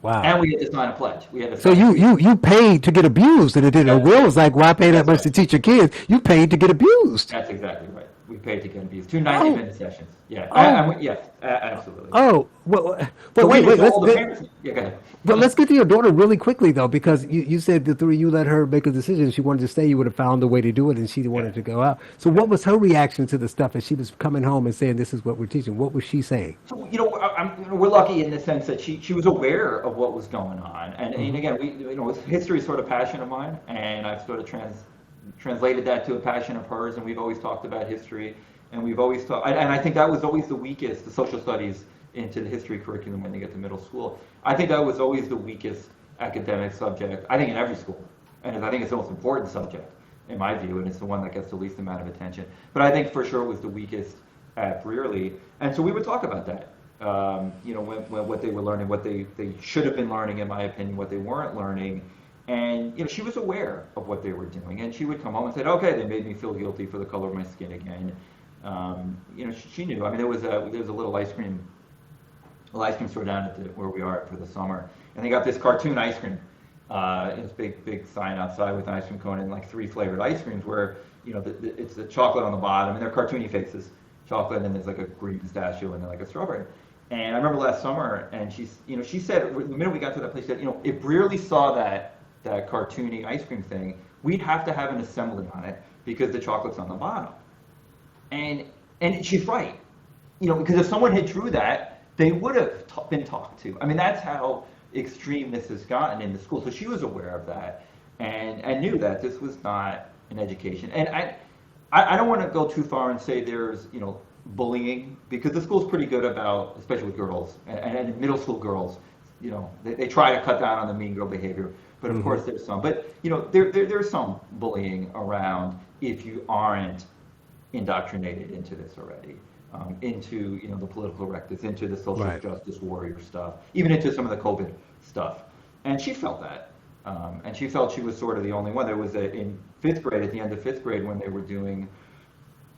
Wow. And we had to sign a pledge. We had to. So you paid to get abused, and it didn't. Will was like, why pay that much to teach your kids? You paid to get abused. That's exactly right. We paid to get abused. 2 90-minute sessions. Yeah. Yes, absolutely. Oh, well, So wait. Yeah, go ahead. But let's get to your daughter really quickly, though, because you said the 3 of you let her make a decision. She wanted to stay. You would have found a way to do it, and she wanted to go out. So what was her reaction to the stuff as she was coming home and saying, this is what we're teaching? What was she saying? So, we're lucky in the sense that she was aware of what was going on. And again, history is sort of a passion of mine, and I've sort of translated that to a passion of hers, and we've always talked about history, and we've always talked, and I think that was always the weakest, the social studies into the history curriculum when they get to middle school. I think that was always the weakest academic subject, I think in every school, and I think it's the most important subject in my view, and it's the one that gets the least amount of attention. But I think for sure it was the weakest at Brearley, and so we would talk about that. When what they were learning, what they should have been learning, in my opinion, what they weren't learning. And she was aware of what they were doing, and she would come home and say, "Okay, they made me feel guilty for the color of my skin again." She knew. I mean, there was a little ice cream store down at where we are for the summer, and they got this cartoon ice cream. This big sign outside with an ice cream cone and like 3 flavored ice creams, where it's the chocolate on the bottom, and they're cartoony faces, chocolate, and there's like a green pistachio and then like a strawberry. And I remember last summer, and she said the minute we got to that place, she said, if Brearley saw that cartoony ice cream thing, we'd have to have an assembly on it because the chocolate's on the bottom. And she's right, because if someone had drew that, they would have been talked to. I mean, that's how extreme this has gotten in the school. So she was aware of that and knew that this was not an education. And I don't want to go too far and say there's, bullying, because the school's pretty good about, especially with girls and middle school girls, they try to cut down on the mean girl behavior. But of course there's some. But, there's some bullying around if you aren't indoctrinated into this already. Into the political correctness, into the social justice warrior stuff, even into some of the COVID stuff. And she felt that. And she felt she was sort of the only one. There was in fifth grade, at the end of fifth grade, when they were doing,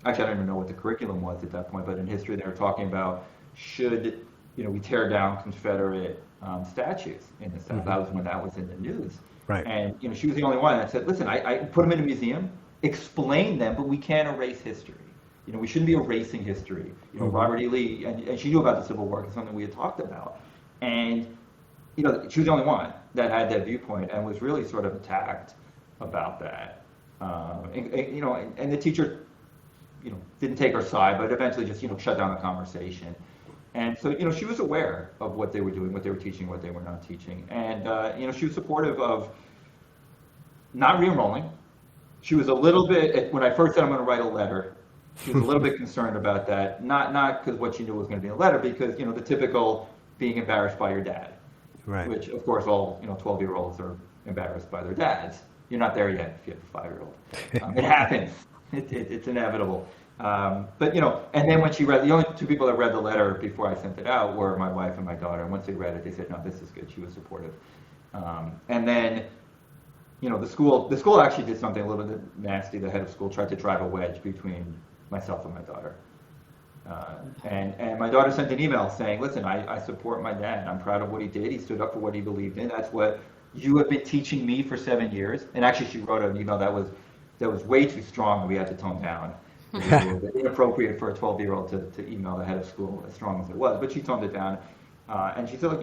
actually I don't even know what the curriculum was at that point, but in history they were talking about should we tear down Confederate statues in the South. That was when that was in the news. Right. And she was the only one that said, listen, I put them in a museum, explain them, but we can't erase history. We shouldn't be erasing history. Robert E. Lee, and she knew about the Civil War, because something we had talked about. And, she was the only one that had that viewpoint and was really sort of attacked about that. And the teacher, didn't take her side, but eventually just, shut down the conversation. And so, she was aware of what they were doing, what they were teaching, what they were not teaching. And, she was supportive of not re-enrolling. She was a little bit, when I first said I'm going to write a letter, she was a little bit concerned about that, not because what she knew was going to be a letter, because, the typical being embarrassed by your dad, Right. which, of course, all, 12-year-olds are embarrassed by their dads. You're not there yet if you have a 5-year-old. It happens. It's inevitable. But, and then when she read, the only two people that read the letter before I sent it out were my wife and my daughter. And once they read it, they said, no, this is good. She was supportive. And then, the school actually did something a little bit nasty. The head of school tried to drive a wedge between myself and my daughter. And my daughter sent an email saying, listen, I support my dad. I'm proud of what he did. He stood up for what he believed in. That's what you have been teaching me for 7 years. And actually, she wrote an email that was way too strong. We had to tone down. It was inappropriate for a 12-year-old to email the head of school as strong as it was. But she toned it down. And she said,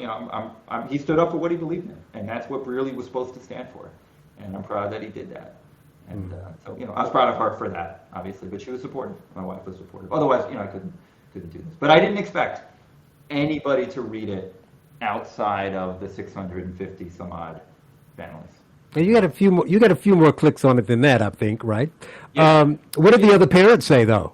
he stood up for what he believed in. And that's what Brearley was supposed to stand for. And I'm proud that he did that. And so, I was proud of her for that, obviously, but she was supportive. My wife was supportive. Otherwise, I couldn't do this. But I didn't expect anybody to read it outside of the 650 some odd families. And you got a few more. You got a few more clicks on it than that, I think, right? Yeah. What did the other parents say, though?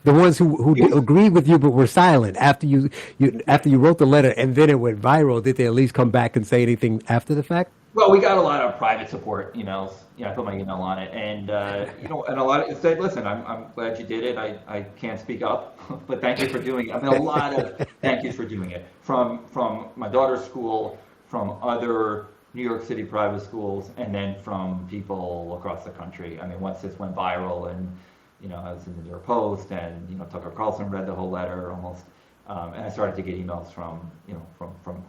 The ones who agreed with you but were silent after you wrote the letter and then it went viral. Did they at least come back and say anything after the fact? Well, we got a lot of private support emails. I put my email on it, and and a lot of it said, "Listen, I'm glad you did it. I can't speak up, but thank you for doing it." I mean, a lot of thank yous for doing it from my daughter's school, from other New York City private schools, and then from people across the country. I mean, once this went viral, and I was in the New York Post, and Tucker Carlson read the whole letter almost, and I started to get emails from from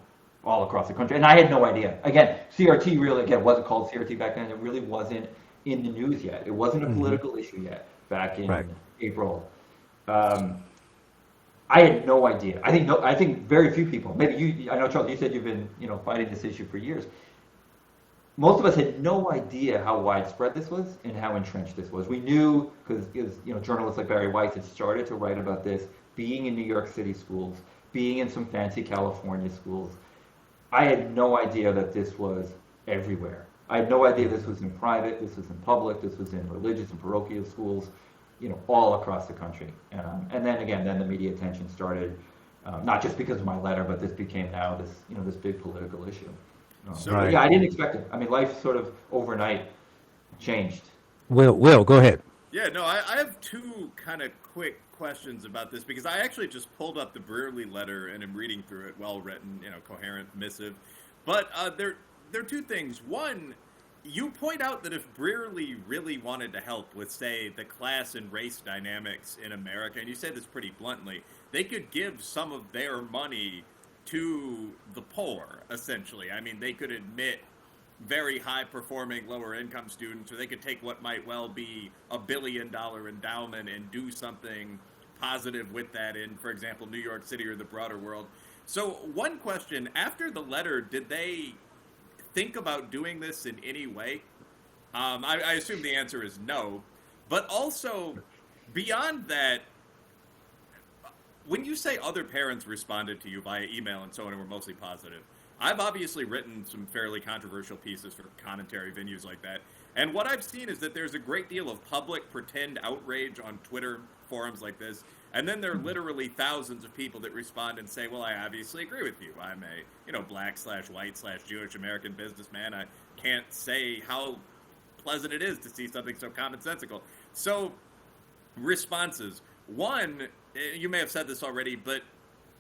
all across the country. And I had no idea. Again, CRT really, it wasn't called CRT back then. It really wasn't in the news yet. It wasn't a political issue yet back in April. I had no idea. I think very few people, maybe you, I know, Charles, you said you've been, fighting this issue for years. Most of us had no idea how widespread this was and how entrenched this was. We knew, because journalists like Barry Weiss had started to write about this, being in New York City schools, being in some fancy California schools. I had no idea that this was everywhere. I had no idea this was in private, this was in public, this was in religious and parochial schools, all across the country. And then the media attention started, not just because of my letter, but this became now this, this big political issue. Right. Yeah, I didn't expect it. I mean, life sort of overnight changed. Will, go ahead. Yeah, no, I have two kind of quick questions about this, because I actually just pulled up the Brearley letter and am reading through it, well written, coherent missive. But there are two things. One, you point out that if Brearley really wanted to help with, say, the class and race dynamics in America, and you say this pretty bluntly, they could give some of their money to the poor, essentially. I mean, they could admit very high performing lower income students, or they could take what might well be $1 billion endowment and do something positive with that in, for example, New York City or the broader world. So one question, after the letter, did they think about doing this in any way? I assume the answer is no, but also beyond that, when you say other parents responded to you via email and so on and were mostly positive, I've obviously written some fairly controversial pieces for commentary venues like that. And what I've seen is that there's a great deal of public pretend outrage on Twitter forums like this. And then there are literally thousands of people that respond and say, well, I obviously agree with you. I'm a, black/white/Jewish American businessman. I can't say how pleasant it is to see something so commonsensical. So responses. One, you may have said this already, but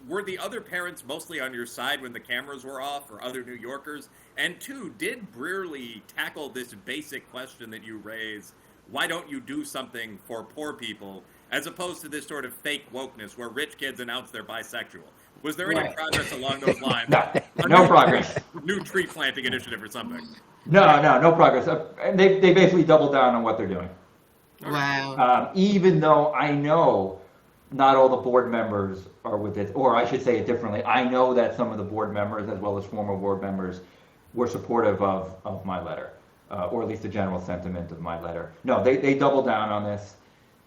were the other parents mostly on your side when the cameras were off, or other New Yorkers? And two, did Brearley tackle this basic question that you raised, why don't you do something for poor people, as opposed to this sort of fake wokeness where rich kids announce they're bisexual? Was there any progress along those lines? No progress. New tree planting initiative or something? No progress. They basically doubled down on what they're doing. Wow. Even though I know not all the board members are with it, or I should say it differently, I know that some of the board members, as well as former board members, were supportive of my letter, or at least the general sentiment of my letter. No, they doubled down on this.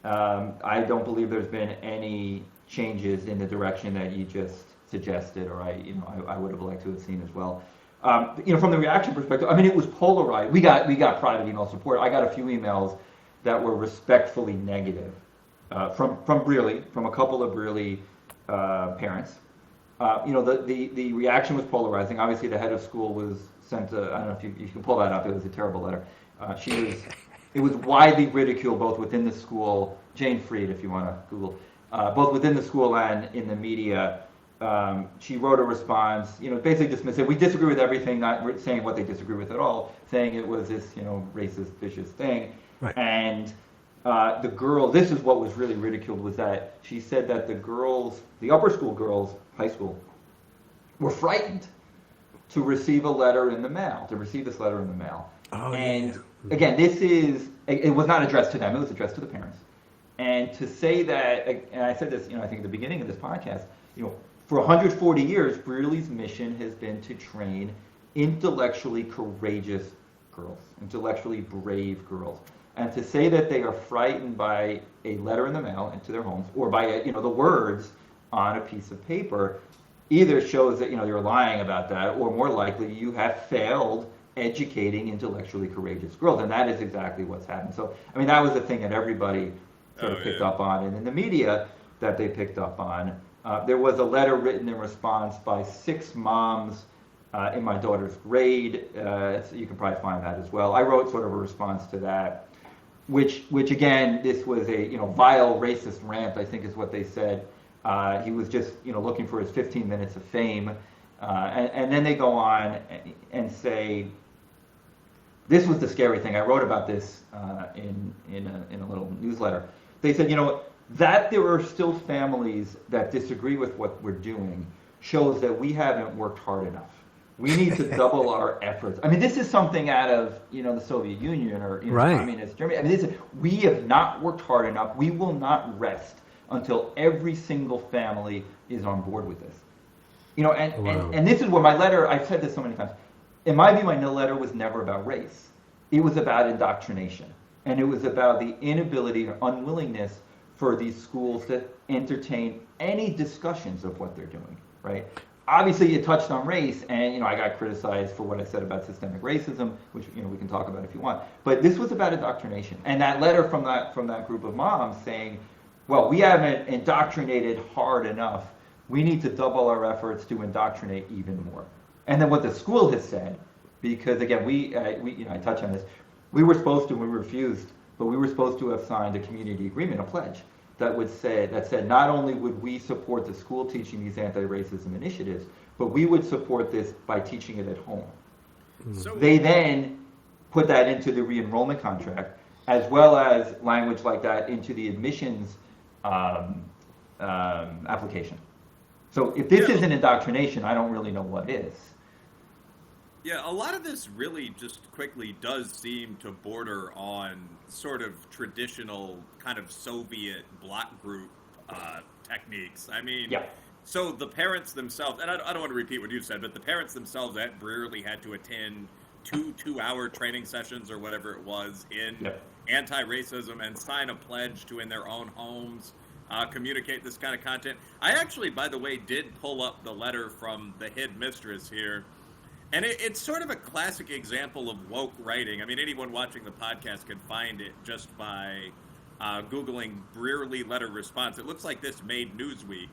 I don't believe there's been any changes in the direction that you just suggested, or I would have liked to have seen as well. From the reaction perspective, I mean, it was polarized. We got private email support. I got a few emails that were respectfully negative from Brearley, from a couple of Brearley parents. The reaction was polarizing. Obviously, the head of school was sent I don't know if you can pull that up. It was a terrible letter. It was widely ridiculed both within the school, Jane Freed, if you want to Google, both within the school and in the media. She wrote a response, basically dismissing. We disagree with everything, not saying what they disagree with at all, saying it was this, racist, vicious thing. Right. And the girl, this is what was really ridiculed, was that she said that the girls, the upper school girls, high school, were frightened to receive this letter in the mail. Oh, and yeah. again, it was not addressed to them, it was addressed to the parents. And to say that, and I said this, I think at the beginning of this podcast, for 140 years, Brearley's mission has been to train intellectually courageous girls, intellectually brave girls. And to say that they are frightened by a letter in the mail into their homes, or by the words on a piece of paper, either shows that you're lying about that, or more likely you have failed educating intellectually courageous girls, and that is exactly what's happened. So, I mean, that was the thing that everybody sort of picked up on, and in the media that they picked up on. There was a letter written in response by 6 moms in my daughter's grade. So you can probably find that as well. I wrote sort of a response to that, which again, this was a vile racist rant, I think is what they said. He was just looking for his 15 minutes of fame, and then they go on and say, this was the scary thing. I wrote about this in a little newsletter. They said, that there are still families that disagree with what we're doing shows that we haven't worked hard enough. We need to double our efforts. I mean, this is something out of the Soviet Union or right. Communist Germany. I mean, we have not worked hard enough. We will not rest until every single family is on board with this. And this is where my letter, I've said this so many times, in my view, my letter was never about race. It was about indoctrination. And it was about the inability or unwillingness for these schools to entertain any discussions of what they're doing, right? Obviously, it touched on race, and I got criticized for what I said about systemic racism, which we can talk about if you want. But this was about indoctrination, and that letter from that group of moms saying, well, we haven't indoctrinated hard enough. We need to double our efforts to indoctrinate even more. And then what the school has said, because again, I touch on this, we were supposed to, and we refused, but we were supposed to have signed a community agreement, a pledge, that said not only would we support the school teaching these anti-racism initiatives, but we would support this by teaching it at home. So they then put that into the re-enrollment contract, as well as language like that into the admissions application. So if this isn't indoctrination, I don't really know what is. Yeah, a lot of this really just quickly does seem to border on sort of traditional kind of Soviet block group techniques. I mean, Yeah. so the parents themselves, and I don't want to repeat what you said, but the parents themselves at Brearley had to attend two-hour training sessions or whatever it was in Yep. anti-racism and sign a pledge to, in their own homes, communicate this kind of content. I actually, by the way, did pull up the letter from the headmistress here. And it's sort of a classic example of woke writing. I mean, anyone watching the podcast can find it just by Googling Brearley letter response. It looks like this made Newsweek.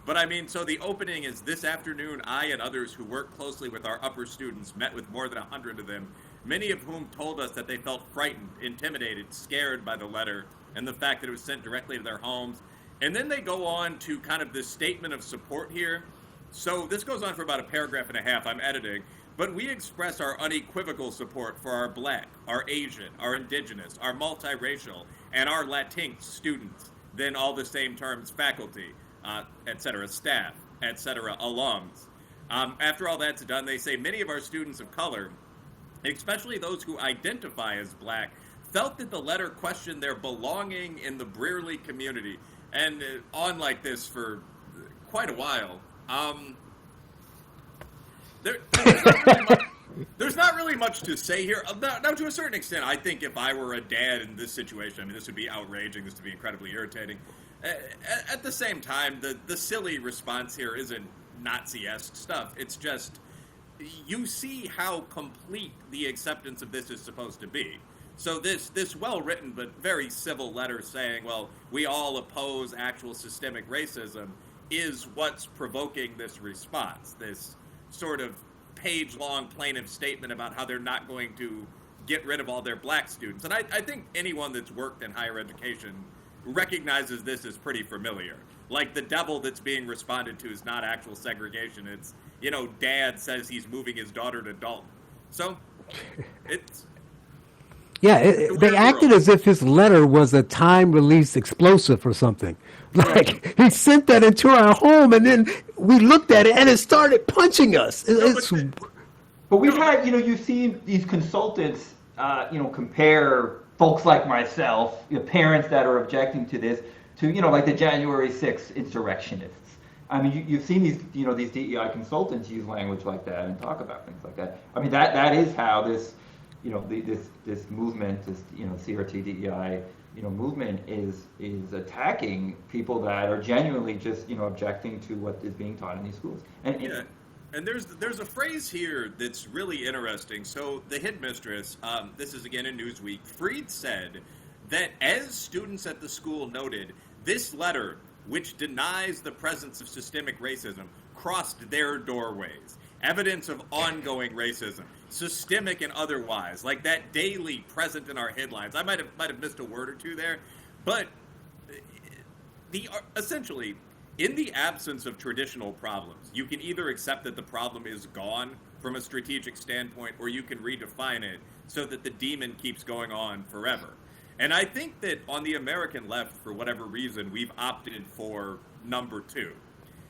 But I mean, so the opening is this afternoon, I and others who work closely with our upper students met with more than 100 of them, many of whom told us that they felt frightened, intimidated, scared by the letter and the fact that it was sent directly to their homes. And then they go on to kind of this statement of support here. So this goes on for about a paragraph and a half. I'm editing. But we express our unequivocal support for our Black, our Asian, our Indigenous, our multiracial, and our Latinx students, then all the same terms, faculty, etc., staff, etc., alums. After all that's done, they say many of our students of color, especially those who identify as Black, felt that the letter questioned their belonging in the Brearley community. And on like this for quite a while. There's not really much to say here. Now, to a certain extent, I think if I were a dad in this situation, I mean, this would be outraging. This would be incredibly irritating. At the same time, the silly response here isn't Nazi-esque stuff. It's just, you see how complete the acceptance of this is supposed to be. So this well-written but very civil letter saying, well, we all oppose actual systemic racism is what's provoking this response, this sort of page-long plaintive statement about how they're not going to get rid of all their Black students. And I think anyone that's worked in higher education recognizes this as pretty familiar. Like, the devil that's being responded to is not actual segregation. It's, dad says he's moving his daughter to Dalton. So, it's... Yeah, they acted as if his letter was a time-release explosive or something. Like, he sent that into our home, and then we looked at it, and it started punching us. But we've had, you've seen these consultants, compare folks like myself, parents that are objecting to this, to, like the January 6th insurrectionists. I mean, you've seen these, these DEI consultants use language like that and talk about things like that. I mean, that is how this, this movement, this, CRT DEI, movement is attacking people that are genuinely just, objecting to what is being taught in these schools. And there's a phrase here that's really interesting. So the headmistress, this is again in Newsweek, Freed said that as students at the school noted, this letter, which denies the presence of systemic racism, crossed their doorways. Evidence of ongoing racism, systemic and otherwise, like that daily present in our headlines. I might have missed a word or two there, but essentially, in the absence of traditional problems, you can either accept that the problem is gone from a strategic standpoint, or you can redefine it so that the demon keeps going on forever. And I think that on the American left, for whatever reason, we've opted for number two.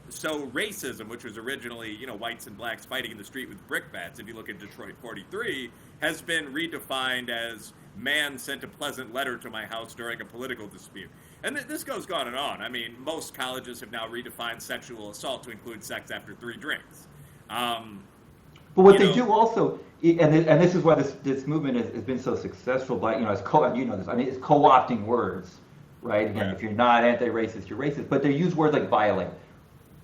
So racism, which was originally, whites and blacks fighting in the street with brickbats, if you look at Detroit 43, has been redefined as man sent a pleasant letter to my house during a political dispute. And this goes on and on. I mean, most colleges have now redefined sexual assault to include sex after 3 drinks. But what they do also, and this is why this movement has been so successful, but, it's it's co-opting words, right? Again, Right. If you're not anti-racist, you're racist. But they use words like violate.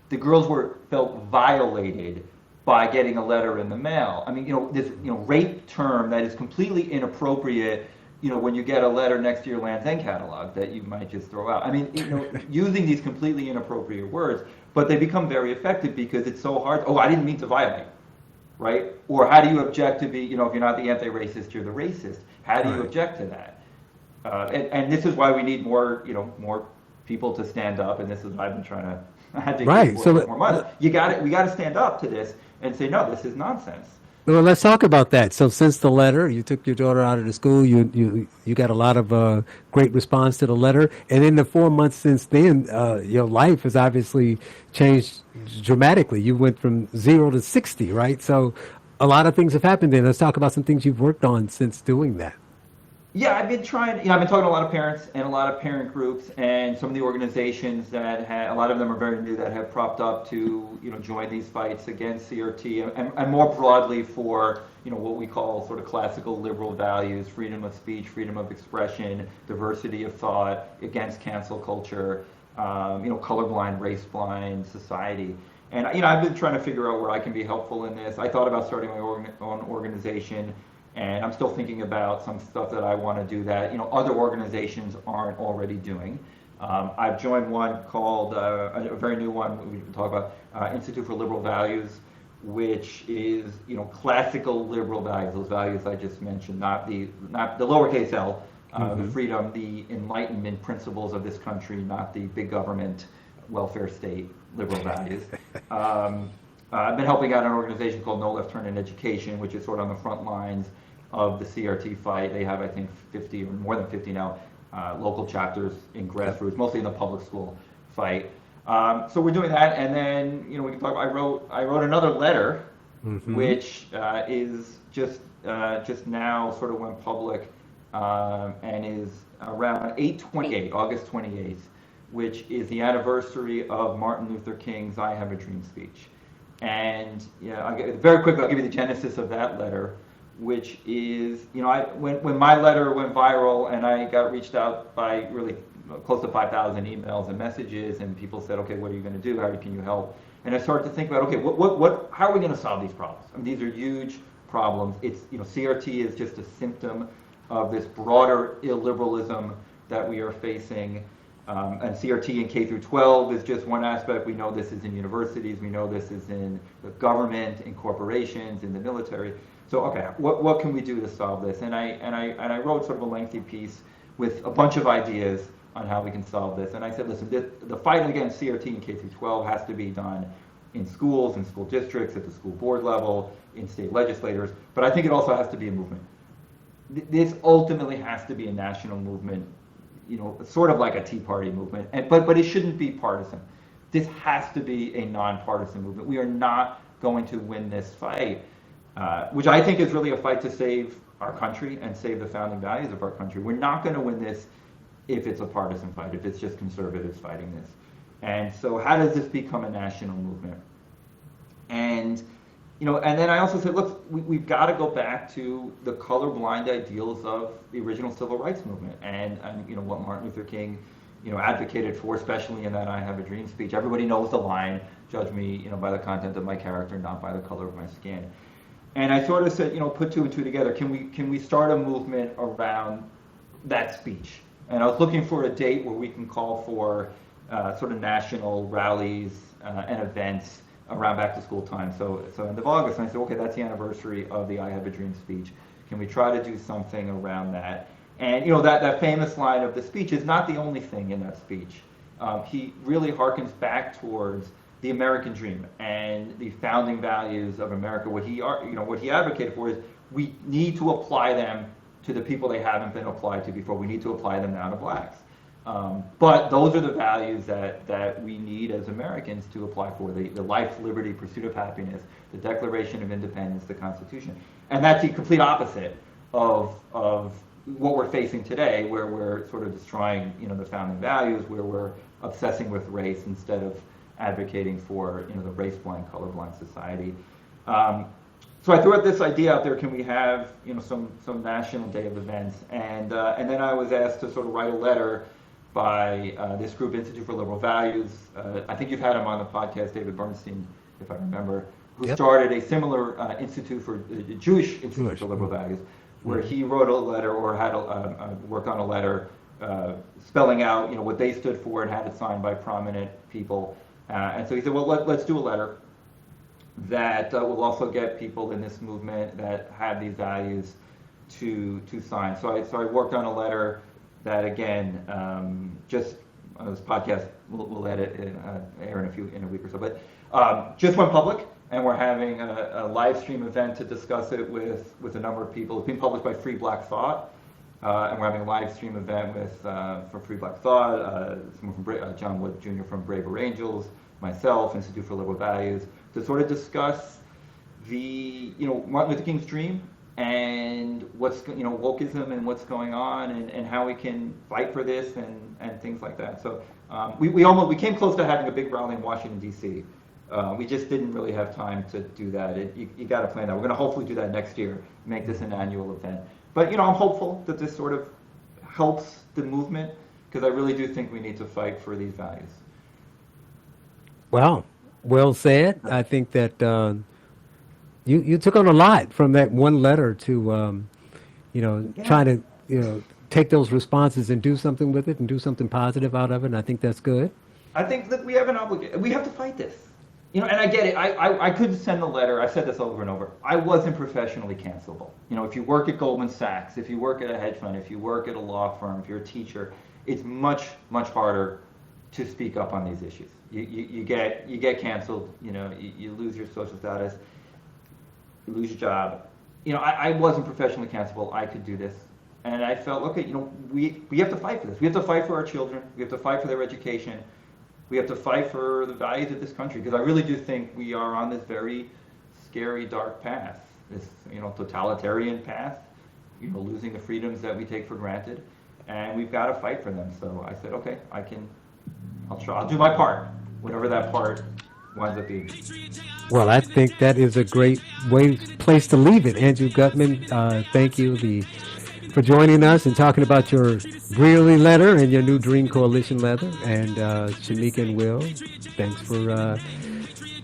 The girls felt violated by getting a letter in the mail. I mean, this rape term that is completely inappropriate. When you get a letter next to your Land's End catalog that you might just throw out. I mean, using these completely inappropriate words, but they become very effective because it's so hard. Oh, I didn't mean to violate, right? Or how do you object to be? If you're not the anti-racist, you're the racist. How do you object to that? And this is why we need more, more people to stand up. And this is what I've been trying to. Right. So more money. We got to stand up to this and say, no, this is nonsense. Well, let's talk about that. So since the letter, you took your daughter out of the school, you got a lot of great response to the letter. And in the 4 months since then, your life has obviously changed dramatically. You went from 0 to 60, right? So a lot of things have happened there. Let's talk about some things you've worked on since doing that. Yeah, I've been trying, I've been talking to a lot of parents and a lot of parent groups and some of the organizations that a lot of them are very new that have propped up to, join these fights against CRT and more broadly for, what we call sort of classical liberal values, freedom of speech, freedom of expression, diversity of thought, against cancel culture, colorblind, race-blind society. And, I've been trying to figure out where I can be helpful in this. I thought about starting my own organization. And I'm still thinking about some stuff that I want to do that other organizations aren't already doing. I've joined one called a very new one we can talk about Institute for Liberal Values, which is classical liberal values, those values I just mentioned, not the lowercase l, the freedom, the enlightenment principles of this country, not the big government welfare state liberal values. I've been helping out an organization called No Left Turn in Education, which is sort of on the front lines of the CRT fight. They have, I think, 50 or more than 50 now local chapters in grassroots, mostly in the public school fight. So we're doing that, and then we can talk about, I wrote another letter, which is just now sort of went public and is around August 28th, which is the anniversary of Martin Luther King's "I Have a Dream" speech. And very quickly, I'll give you the genesis of that letter, which is, when my letter went viral and I got reached out by really close to 5,000 emails and messages, and people said, okay, what are you going to do? How can you help? And I started to think about, okay, how are we going to solve these problems? I mean, these are huge problems. It's, CRT is just a symptom of this broader illiberalism that we are facing. And CRT in K through 12 is just one aspect. We know this is in universities. We know this is in the government, in corporations, in the military. So, okay, what can we do to solve this? And I wrote sort of a lengthy piece with a bunch of ideas on how we can solve this. And I said, listen, the fight against CRT in K through 12 has to be done in schools, in school districts, at the school board level, in state legislators. But I think it also has to be a movement. This ultimately has to be a national movement. Sort of like a Tea Party movement, but it shouldn't be partisan. This has to be a nonpartisan movement. We are not going to win this fight, which I think is really a fight to save our country and save the founding values of our country. We're not going to win this if it's a partisan fight, if it's just conservatives fighting this. And so how does this become a national movement? And and then I also said, look, we've got to go back to the colorblind ideals of the original civil rights movement and what Martin Luther King, advocated for, especially in that "I Have a Dream" speech. Everybody knows the line, "Judge me, by the content of my character, not by the color of my skin." And I sort of said, put two and two together. Can we start a movement around that speech? And I was looking for a date where we can call for sort of national rallies and events around back to school time, so end of August. And I said, okay, that's the anniversary of the "I Have a Dream" speech. Can we try to do something around that? And that famous line of the speech is not the only thing in that speech. He really harkens back towards the American dream and the founding values of America. What he advocated for is we need to apply them to the people they haven't been applied to before. We need to apply them now to blacks. But those are the values that we need as Americans to apply for: the life, liberty, pursuit of happiness, the Declaration of Independence, the Constitution. And that's the complete opposite of what we're facing today, where we're sort of destroying the founding values, where we're obsessing with race instead of advocating for the race-blind, colorblind society. So I threw out this idea out there: can we have some national day of events? And then I was asked to sort of write a letter by this group, Institute for Liberal Values. I think you've had him on the podcast, David Bernstein, if I remember, who started a similar institute for the Jewish Institute for Liberal Values, where he wrote a letter or had worked on a letter spelling out what they stood for and had it signed by prominent people. And so he said, well, let's do a letter that will also get people in this movement that have these values to sign. So I worked on a letter that, again, just this podcast we'll edit air in a week or so, but just went public, and we're having a live stream event to discuss it with a number of people. It's being published by Free Black Thought, and we're having a live stream event from Free Black Thought, someone from John Wood Jr. from Braver Angels, myself, Institute for Liberal Values, to sort of discuss Martin Luther King's dream and what's, wokeism and what's going on and how we can fight for this and things like that. So we came close to having a big rally in Washington, D.C. We just didn't really have time to do that. You got to plan that. We're going to hopefully do that next year, make this an annual event. But, I'm hopeful that this sort of helps the movement, because I really do think we need to fight for these values. Well, well said. I think that you took on a lot from that one letter to, trying to, take those responses and do something with it and do something positive out of it. And I think that's good. I think that we have an obligation. We have to fight this. And I get it. I could send the letter. I've said this over and over. I wasn't professionally cancelable. If you work at Goldman Sachs, if you work at a hedge fund, if you work at a law firm, if you're a teacher, it's much, much harder to speak up on these issues. You get canceled. You lose your social status. You lose your job. I wasn't professionally cancelable. I could do this. And I felt, okay, we have to fight for this. We have to fight for our children. We have to fight for their education. We have to fight for the values of this country, because I really do think we are on this very scary, dark path, this, totalitarian path, losing the freedoms that we take for granted, and we've got to fight for them. So I said, okay, I'll try. I'll do my part, whatever that part winds up being. Well, I think that is a great place to leave it. Andrew Gutmann, thank you for joining us and talking about your Brearley letter and your new Dream Coalition letter. And Shamika and Will, thanks for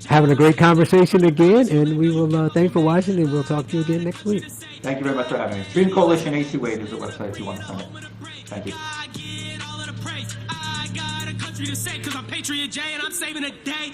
having a great conversation again. And we will thanks for watching, and we'll talk to you again next week. Thank you very much for having me. Dream Coalition 828 is the website if you want to sign up. Thank you. I got a country to say, 'cause I'm Patriot J and I'm saving a day.